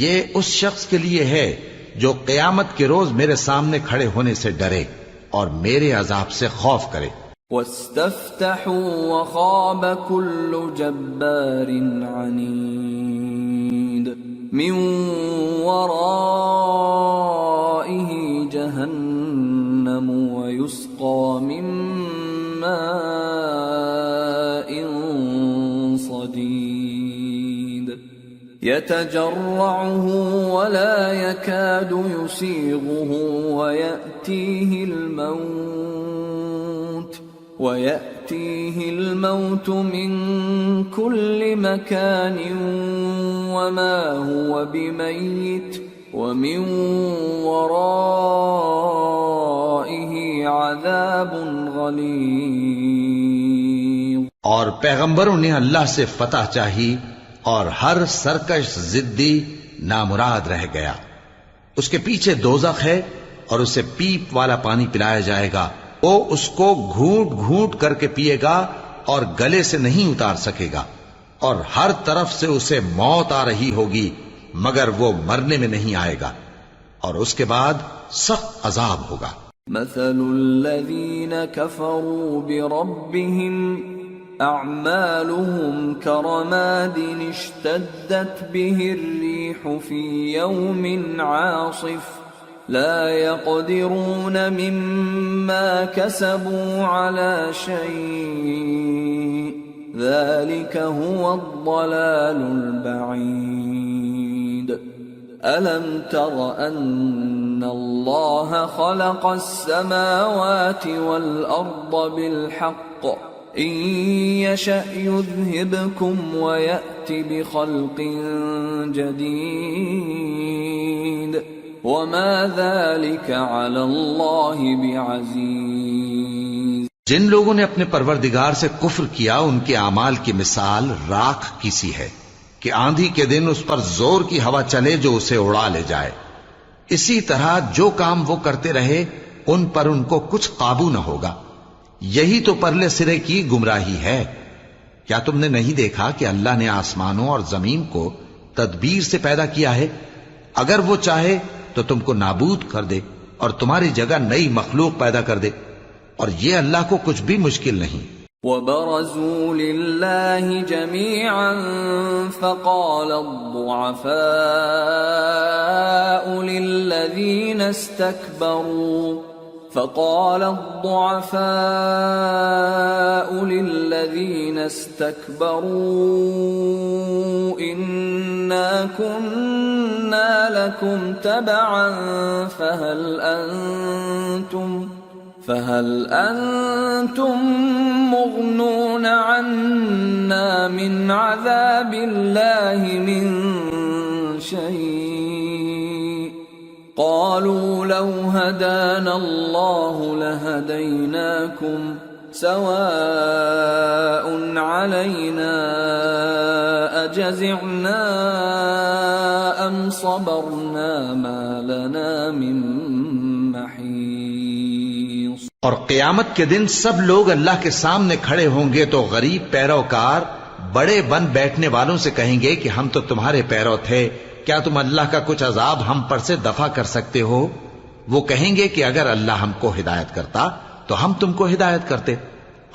یہ اس شخص کے لیے ہے جو قیامت کے روز میرے سامنے کھڑے ہونے سے ڈرے اور میرے عذاب سے خوف کرے۔ وَاسْتَفْتَحُوا وَخَابَ كُلُّ جَبَّارٍ عَنِيدٍ مِّن وَرَائِهِ جَهَنَّمُ وَيُسْقَى مِن مَّاءٍ صديد يتجرعه ولا يكاد يسيغه ويأتيه الموت من كل مكان وما هو بميت ومن ورائه عذاب غليظ۔ اور پیغمبروں نے اللہ سے فتح چاہی اور ہر سرکش ضدی نامراد رہ گیا۔ اس کے پیچھے دوزخ ہے اور اسے پیپ والا پانی پلایا جائے گا، وہ اس کو گھونٹ گھونٹ کر کے پیے گا اور گلے سے نہیں اتار سکے گا، اور ہر طرف سے اسے موت آ رہی ہوگی مگر وہ مرنے میں نہیں آئے گا، اور اس کے بعد سخت عذاب ہوگا۔ مثل الذين كفروا بربهم أعمالهم كرماد اشتدت به الريح في يوم عاصف لا يقدرون مما كسبوا على شيء ذلك هو الضلال البعيد۔ ألم تر أن الله خلق السماوات والأرض بالحق إن يشأ يذهبكم ويأت بخلق جديد وما ذلك على الله بعزيز۔ جن لوگوں نے اپنے پروردگار سے کفر کیا ان کے اعمال کی مثال راکھ کی سی ہے کہ آندھی کے دن اس پر زور کی ہوا چلے جو اسے اڑا لے جائے۔ اسی طرح جو کام وہ کرتے رہے ان پر ان کو کچھ قابو نہ ہوگا۔ یہی تو پرلے سرے کی گمراہی ہے۔ کیا تم نے نہیں دیکھا کہ اللہ نے آسمانوں اور زمین کو تدبیر سے پیدا کیا ہے؟ اگر وہ چاہے تو تم کو نابود کر دے اور تمہاری جگہ نئی مخلوق پیدا کر دے، اور یہ اللہ کو کچھ بھی مشکل نہیں۔ وبرزوا لله جميعا فقال الضعفاء للذين استكبروا إنا كنا لكم تبعا فهل أنتم مغنون عنا من عذاب الله من شيء قالوا لو هدانا الله لهديناكم سواء علينا أجزعنا أم صبرنا ما لنا من محيص۔ اور قیامت کے دن سب لوگ اللہ کے سامنے کھڑے ہوں گے تو غریب پیروکار بڑے بن بیٹھنے والوں سے کہیں گے کہ ہم تو تمہارے پیرو تھے، کیا تم اللہ کا کچھ عذاب ہم پر سے دفع کر سکتے ہو؟ وہ کہیں گے کہ اگر اللہ ہم کو ہدایت کرتا تو ہم تم کو ہدایت کرتے۔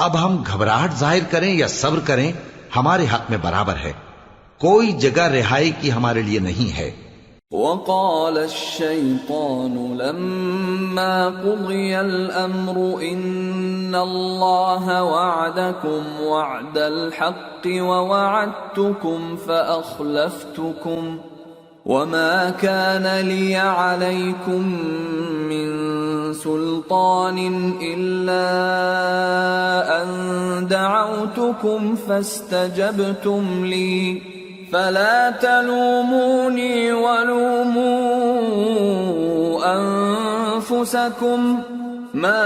اب ہم گھبراہٹ ظاہر کریں یا صبر کریں ہمارے حق میں برابر ہے، کوئی جگہ رہائی کی ہمارے لیے نہیں ہے۔ وقال الشيطان لما قضي الأمر إن الله وعدكم وعد الحق ووعدتكم فأخلفتكم وما كان لي عليكم من سلطان إلا أن دعوتكم فاستجبتم لي فلا تلوموني ولوموا أنفسكم ما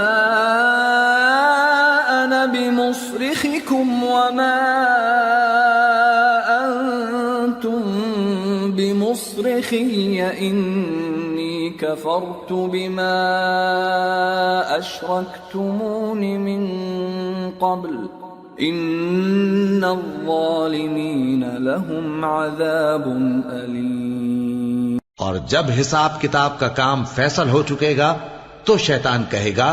أنا بمصرخكم وما أنتم بمصرخي إني كفرت بما أشركتمون من قبل ان الظالمین لهم عذاب علیم۔ اور جب حساب کتاب کا کام فیصل ہو چکے گا تو شیطان کہے گا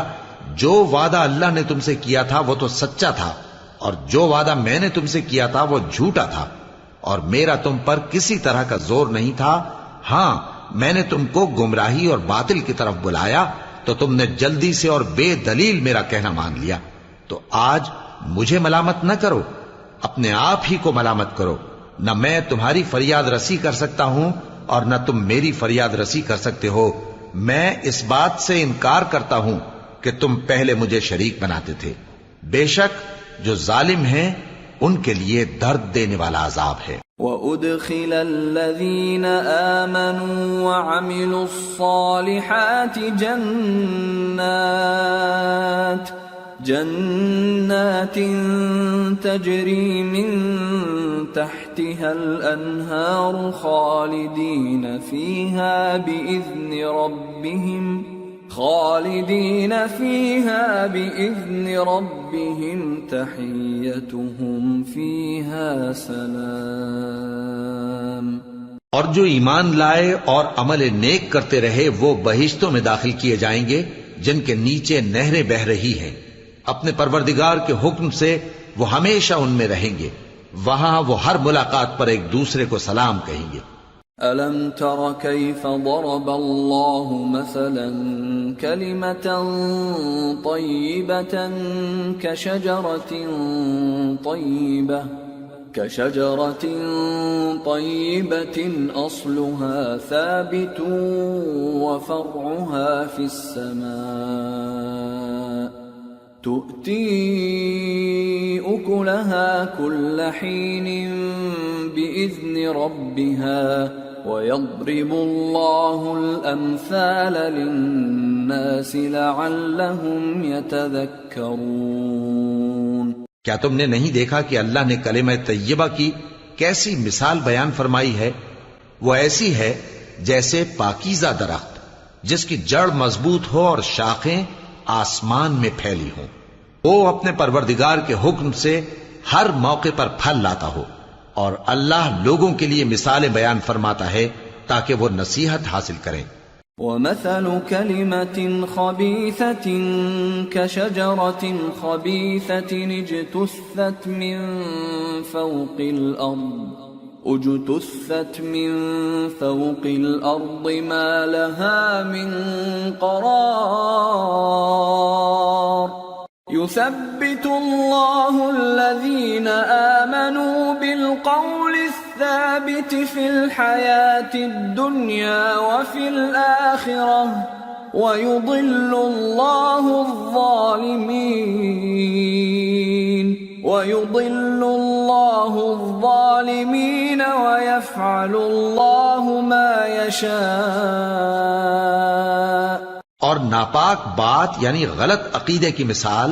جو وعدہ اللہ نے تم سے کیا تھا وہ تو سچا تھا اور جو وعدہ میں نے تم سے کیا تھا وہ جھوٹا تھا، اور میرا تم پر کسی طرح کا زور نہیں تھا۔ ہاں میں نے تم کو گمراہی اور باطل کی طرف بلایا تو تم نے جلدی سے اور بے دلیل میرا کہنا مان لیا، تو آج مجھے ملامت نہ کرو، اپنے آپ ہی کو ملامت کرو۔ نہ میں تمہاری فریاد رسی کر سکتا ہوں اور نہ تم میری فریاد رسی کر سکتے ہو۔ میں اس بات سے انکار کرتا ہوں کہ تم پہلے مجھے شریک بناتے تھے۔ بے شک جو ظالم ہیں ان کے لیے درد دینے والا عذاب ہے۔ وَأُدْخِلَ الَّذِينَ آمَنُوا وَعَمِلُوا الصَّالِحَاتِ جنات تجری من تحتها الانہار خالدین فیہا بإذن ربهم تحیتهم فیہا سلام۔ اور جو ایمان لائے اور عمل نیک کرتے رہے وہ بہشتوں میں داخل کیے جائیں گے جن کے نیچے نہریں بہہ رہی ہیں، اپنے پروردگار کے حکم سے وہ ہمیشہ ان میں رہیں گے، وہاں وہ ہر ملاقات پر ایک دوسرے کو سلام کہیں گے۔ أَلَمْ تَرَ كَيْفَ ضَرَبَ اللَّهُ مَثَلًا كَلِمَةً طَيِّبَةً كَشَجَرَةٍ طَيِّبَةٍ أَصْلُهَا ثَابِتٌ وَفَرْعُهَا فِي السَّمَاءِ تُؤْتِي أُكُلَهَا كُلَّ حِينٍ بِإِذْنِ رَبِّهَا وَيَضْرِبُ اللَّهُ الْأَمْثَالَ لِلنَّاسِ لَعَلَّهُمْ يَتَذَكَّرُونَ۔ کیا تم نے نہیں دیکھا کہ اللہ نے کلمہ طیبہ کی کیسی مثال بیان فرمائی ہے؟ وہ ایسی ہے جیسے پاکیزہ درخت جس کی جڑ مضبوط ہو اور شاخیں آسمان میں پھیلی ہوں، وہ اپنے پروردگار کے حکم سے ہر موقع پر پھل لاتا ہو، اور اللہ لوگوں کے لیے مثالیں بیان فرماتا ہے تاکہ وہ نصیحت حاصل کریں۔ ومثل كلمة خبيثة كشجرة خبيثة اجتثت من فوق الأرض ما لها من قرار يثبت الله الذين آمنوا بالقول الثابت في الحياة الدنيا وفي الآخرة ويضل الله الظالمين ويفعل الله ما يشاء. اور ناپاک بات یعنی غلط عقیدے کی مثال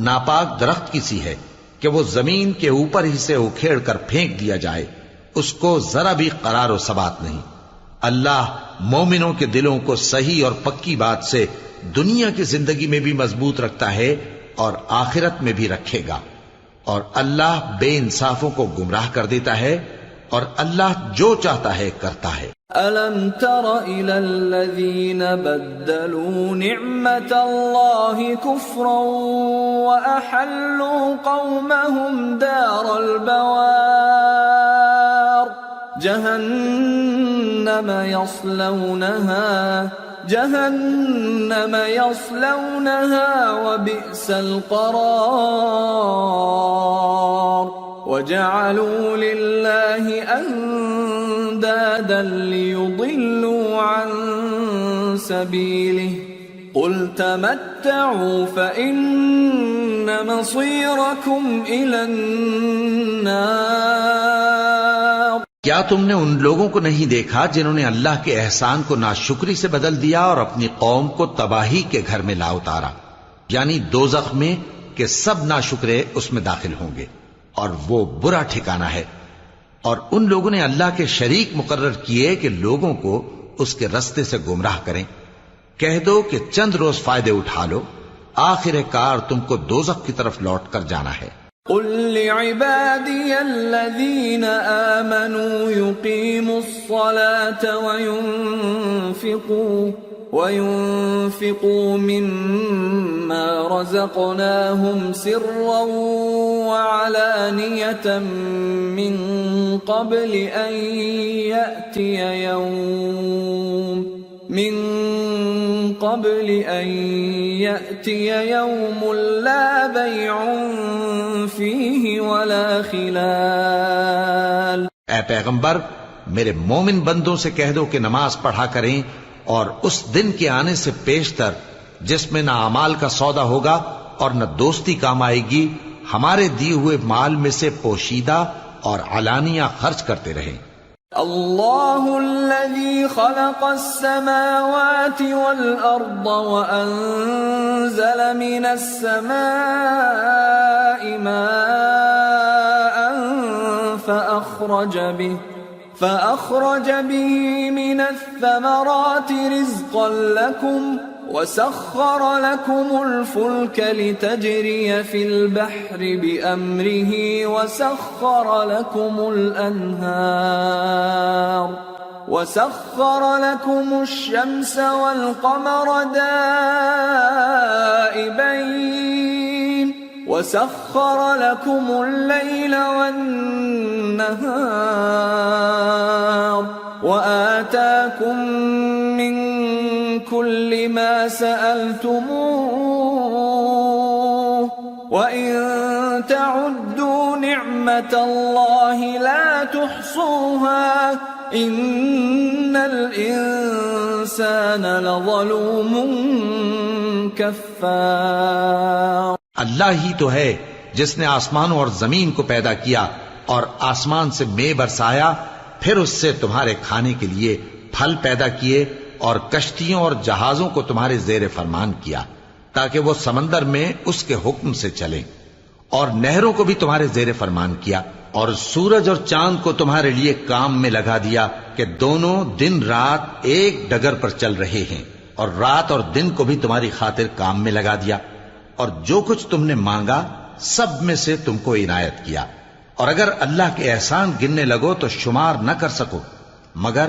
ناپاک درخت کی سی ہے کہ وہ زمین کے اوپر ہی سے اکھیڑ کر پھینک دیا جائے، اس کو ذرا بھی قرار و ثبات نہیں. اللہ مومنوں کے دلوں کو صحیح اور پکی بات سے دنیا کی زندگی میں بھی مضبوط رکھتا ہے اور آخرت میں بھی رکھے گا. اور اللہ بے انصافوں کو گمراہ کر دیتا ہے اور اللہ جو چاہتا ہے کرتا ہے. أَلَمْ تَرَ إِلَى الَّذِينَ بَدَّلُوا نِعْمَةَ اللَّهِ كُفْرًا وَأَحَلُّوا قَوْمَهُمْ دَارَ الْبَوَارِ جهنم يصلونها وبئس القرار وجعلوا لله أندادا ليضلوا عن سبيله قل تمتعوا فإن مصيركم إلى النار. کیا تم نے ان لوگوں کو نہیں دیکھا جنہوں نے اللہ کے احسان کو ناشکری سے بدل دیا اور اپنی قوم کو تباہی کے گھر میں لا اتارا، یعنی دوزخ میں کہ سب ناشکرے اس میں داخل ہوں گے اور وہ برا ٹھکانہ ہے. اور ان لوگوں نے اللہ کے شریک مقرر کیے کہ لوگوں کو اس کے رستے سے گمراہ کریں. کہہ دو کہ چند روز فائدے اٹھا لو، آخر کار تم کو دوزخ کی طرف لوٹ کر جانا ہے. قل لعبادي الذين آمنوا يقيموا الصلاة وينفقوا مما رزقناهم سرا وعلانية من قبل أن يأتي يوم لا بيع فيه ولا خلال. اے پیغمبر میرے مومن بندوں سے کہہ دو کہ نماز پڑھا کریں اور اس دن کے آنے سے پیشتر جس میں نہ اعمال کا سودا ہوگا اور نہ دوستی کام آئے گی، ہمارے دیے ہوئے مال میں سے پوشیدہ اور علانیہ خرچ کرتے رہیں. اللہ الذي خلق السماوات والأرض وأنزل من السماء ماء فأخرج به من الثمرات رزقا لكم وسخر لكم الفلك لتجري في البحر بأمره وسخر لكم الشمس والقمر دائبين وسخر لكم الليل والنهار وآتاكم من كل ما سألتموه وإن تعدوا نعمة الله لا تحصوها إن الإنسان لظلوم كفار. اللہ ہی تو ہے جس نے آسمانوں اور زمین کو پیدا کیا اور آسمان سے مے برسایا، پھر اس سے تمہارے کھانے کے لیے پھل پیدا کیے اور کشتیوں اور جہازوں کو تمہارے زیر فرمان کیا تاکہ وہ سمندر میں اس کے حکم سے چلیں، اور نہروں کو بھی تمہارے زیر فرمان کیا، اور سورج اور چاند کو تمہارے لیے کام میں لگا دیا کہ دونوں دن رات ایک ڈگر پر چل رہے ہیں، اور رات اور دن کو بھی تمہاری خاطر کام میں لگا دیا، اور جو کچھ تم نے مانگا سب میں سے تم کو عنایت کیا. اور اگر اللہ کے احسان گننے لگو تو شمار نہ کر سکو، مگر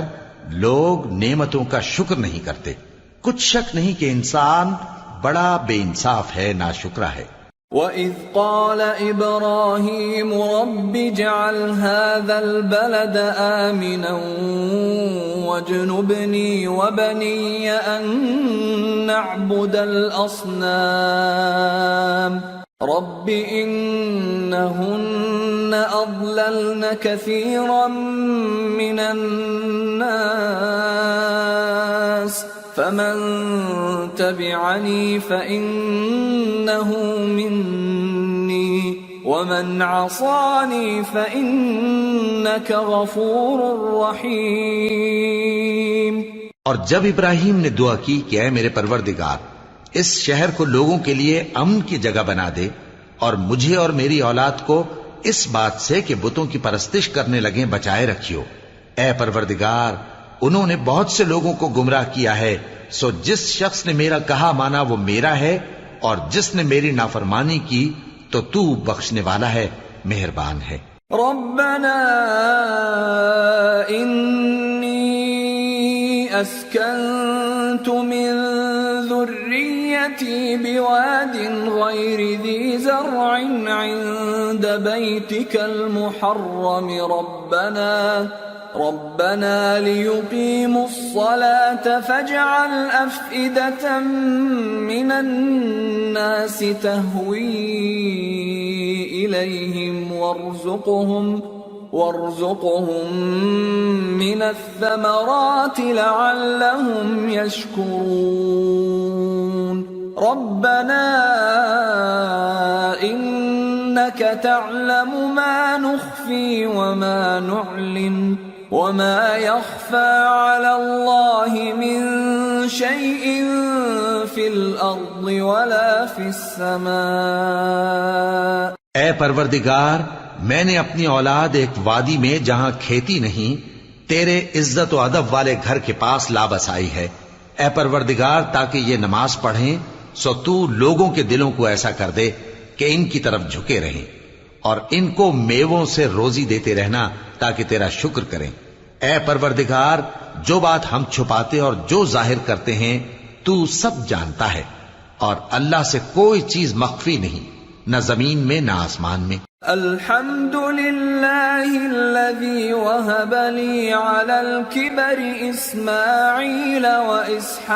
لوگ نعمتوں کا شکر نہیں کرتے. کچھ شک نہیں کہ انسان بڑا بے انصاف ہے، ناشکرا ہے. وَإِذْ قَالَ إِبْرَاهِيمُ رَبِّ اجْعَلْ هَذَا الْبَلَدَ آمِنًا وَاجْنُبْنِي وَبَنِيَّ أَن نَّعْبُدَ الْأَصْنَامَ رَبِّ إِنَّهُنَّ أَضْلَلْنَ كَثِيرًا مِّنَ النَّاسِ فَمَن تَبِعَنِي فَإِنَّهُ مِنِّي وَمَنْ عَصَانِي فَإِنَّكَ غَفُورٌ رَّحِيمٌ. اور جب ابراہیم نے دعا کی کہ اے میرے پروردگار، اس شہر کو لوگوں کے لیے امن کی جگہ بنا دے اور مجھے اور میری اولاد کو اس بات سے کہ بتوں کی پرستش کرنے لگیں بچائے رکھیو. اے پروردگار، انہوں نے بہت سے لوگوں کو گمراہ کیا ہے، سو جس شخص نے میرا کہا مانا وہ میرا ہے، اور جس نے میری نافرمانی کی تو تو بخشنے والا ہے، مہربان ہے. ربنا انی اسکنت من ذریتی بواد غیر ذی زرع عند بیتک المحرم ربنا ليقيموا الصلاة فاجعل أفئدة من الناس تهوي إليهم وارزقهم من الثمرات لعلهم يشكرون. ربنا إنك تعلم ما نخفي وما نعلن وما يخفى على الله من شيء في الأرض ولا في السماء. اے پروردگار، میں نے اپنی اولاد ایک وادی میں جہاں کھیتی نہیں تیرے عزت و ادب والے گھر کے پاس لا بسائی ہے. اے پروردگار، تاکہ یہ نماز پڑھیں سو تو لوگوں کے دلوں کو ایسا کر دے کہ ان کی طرف جھکے رہیں، اور ان کو میووں سے روزی دیتے رہنا تاکہ تیرا شکر کریں. اے پروردگار، جو بات ہم چھپاتے اور جو ظاہر کرتے ہیں تو سب جانتا ہے، اور اللہ سے کوئی چیز مخفی نہیں، نہ زمین میں نہ آسمان میں. الحمد للہ الذی وہب لی علی الکبر اسماعیل و اسحاق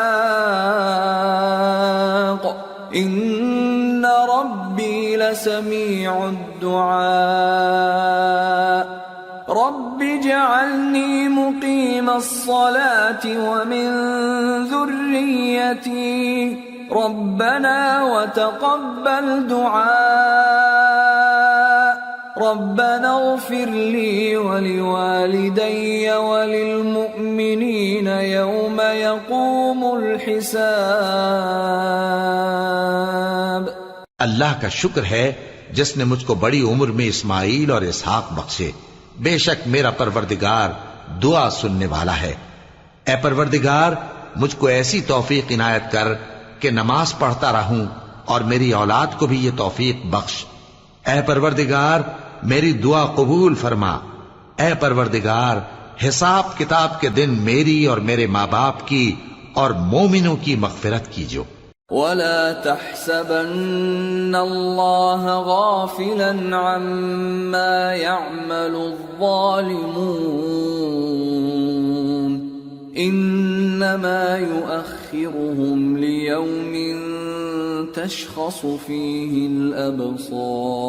ان ربی لسمیع الدعاء. رب اجعلنی مقیم الصلاة ومن ذریتی ربنا وتقبل دعاء. ربنا اغفر لي ولوالدي وللمؤمنين يوم يقوم الحساب. اللہ کا شکر ہے جس نے مجھ کو بڑی عمر میں اسماعیل اور اسحاق بخشے. بے شک میرا پروردگار دعا سننے والا ہے. اے پروردگار، مجھ کو ایسی توفیق عنایت کر کہ نماز پڑھتا رہوں، اور میری اولاد کو بھی یہ توفیق بخش. اے پروردگار، میری دعا قبول فرما. اے پروردگار، حساب کتاب کے دن میری اور میرے ماں باپ کی اور مومنوں کی مغفرت کیجو. ولا تحسبن الله غافلا عما يعمل الظالمون انما يؤخرهم ليوم تشخص فيه الابصار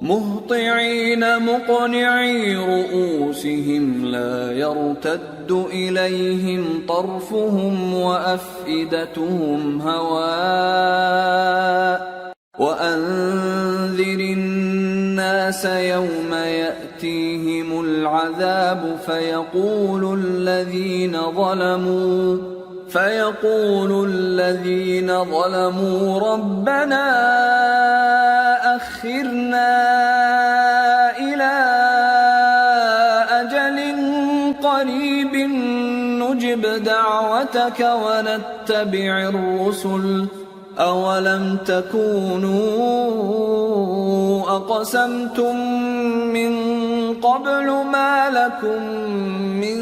مهطعين مقنعي رؤوسهم لا يرتد إليهم طرفهم وأفئدتهم هواء وأنذر الناس يوم يأتيهم العذاب فيقول الذين ظلموا ربنا أخرنا إلى أجل قريب نجب دعوتك ونتبع الرسل أولم تكونوا أقسمتم من قبل ما لكم من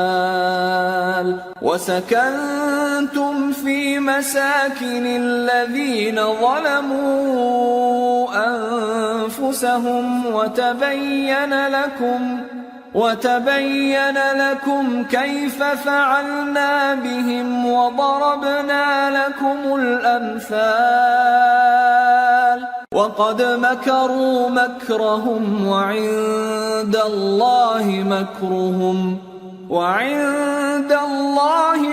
الزوال وسكنتم في مساكن الذين ظلموا أنفسهم وتبين لكم كيف فعلنا بهم وضربنا لكم الأمثال وقد مكروا مكرهم وعند الله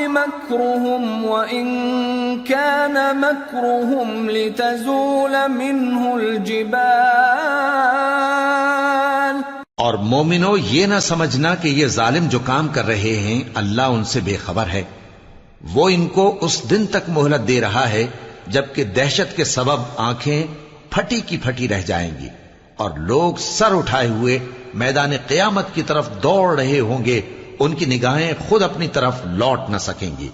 مكرهم وإن كان مكرهم لتزول منه الجبال. اور مومنو، یہ نہ سمجھنا کہ یہ ظالم جو کام کر رہے ہیں اللہ ان سے بے خبر ہے. وہ ان کو اس دن تک مہلت دے رہا ہے جبکہ دہشت کے سبب آنکھیں پھٹی کی پھٹی رہ جائیں گی اور لوگ سر اٹھائے ہوئے میدان قیامت کی طرف دوڑ رہے ہوں گے. ان کی نگاہیں خود اپنی طرف لوٹ نہ سکیں گی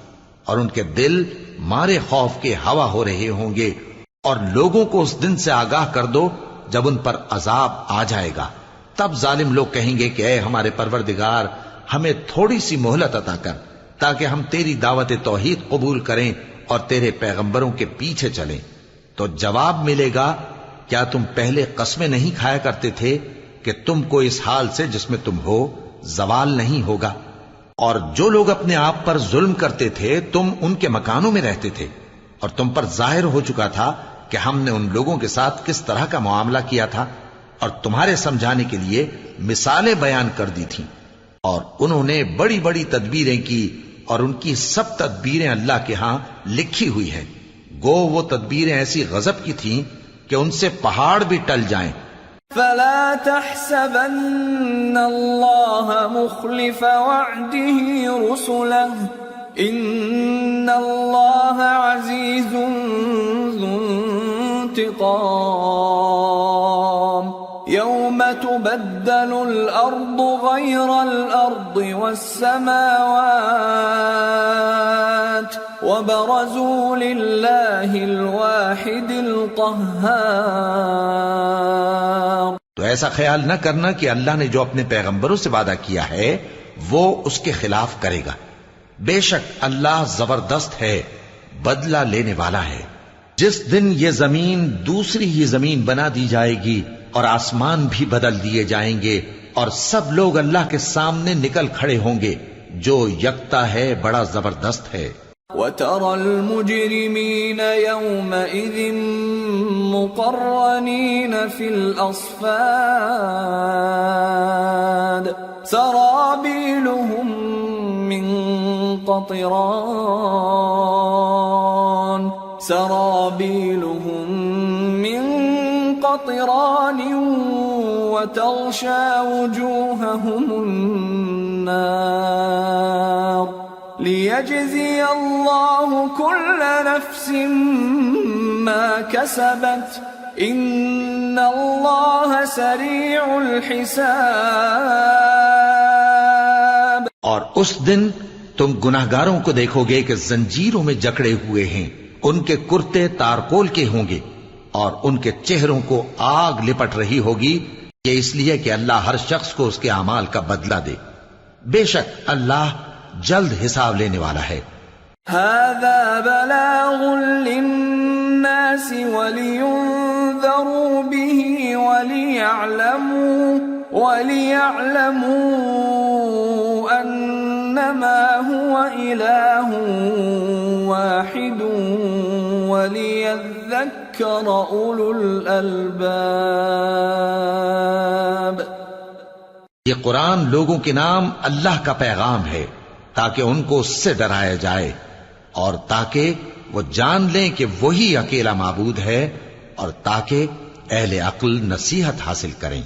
اور ان کے دل مارے خوف کے ہوا ہو رہے ہوں گے. اور لوگوں کو اس دن سے آگاہ کر دو جب ان پر عذاب آ جائے گا. تب ظالم لوگ کہیں گے کہ اے ہمارے پروردگار، ہمیں تھوڑی سی مہلت عطا کر تاکہ ہم تیری دعوت توحید قبول کریں اور تیرے پیغمبروں کے پیچھے چلیں. تو جواب ملے گا، کیا تم پہلے قسمیں نہیں کھایا کرتے تھے کہ تم کو اس حال سے جس میں تم ہو زوال نہیں ہوگا؟ اور جو لوگ اپنے آپ پر ظلم کرتے تھے تم ان کے مکانوں میں رہتے تھے اور تم پر ظاہر ہو چکا تھا کہ ہم نے ان لوگوں کے ساتھ کس طرح کا معاملہ کیا تھا اور تمہارے سمجھانے کے لیے مثالیں بیان کر دی تھیں. اور انہوں نے بڑی بڑی تدبیریں کی اور ان کی سب تدبیریں اللہ کے ہاں لکھی ہوئی ہیں. گو وہ تدبیریں ایسی غضب کی تھیں کہ ان سے پہاڑ بھی ٹل جائیں. فلا تحسبن الله مخلف وعده رسله ان الله عزيز ذو انتقام يوم تبدل الأرض غير الأرض والسماوات وبرزوا لله الواحد القهار. تو ایسا خیال نہ کرنا کہ اللہ نے جو اپنے پیغمبروں سے وعدہ کیا ہے وہ اس کے خلاف کرے گا. بے شک اللہ زبردست ہے، بدلہ لینے والا ہے. جس دن یہ زمین دوسری ہی زمین بنا دی جائے گی اور آسمان بھی بدل دیے جائیں گے اور سب لوگ اللہ کے سامنے نکل کھڑے ہوں گے جو یکتا ہے، بڑا زبردست ہے. وَتَرَى الْمُجْرِمِينَ يَوْمَئِذٍ مُقَرَّنِينَ فِي الْأَصْفَادِ سَرَابِيلُهُم مِّن قَطِرَانٍ وَتَغْشَى وُجُوهَهُمُ النَّارُ لِيَجْزِيَ اللَّهُ كُلَّ نَفْسٍ مَا كَسَبَتْ إِنَّ اللَّهَ سَرِيعُ الْحِسَابِ. اور اس دن تم گناہگاروں کو دیکھو گے کہ زنجیروں میں جکڑے ہوئے ہیں، ان کے کرتے تارکول کے ہوں گے اور ان کے چہروں کو آگ لپٹ رہی ہوگی، یہ اس لیے کہ اللہ ہر شخص کو اس کے اعمال کا بدلہ دے. بے شک اللہ جلد حساب لینے والا ہے. هذا بلاغ للناس ولينذروا به وليعلموا أنما هو إله واحد وليذكر أولو الألباب. یہ قرآن لوگوں کے نام اللہ کا پیغام ہے تاکہ ان کو اس سے ڈرایا جائے اور تاکہ وہ جان لیں کہ وہی اکیلا معبود ہے اور تاکہ اہل عقل نصیحت حاصل کریں.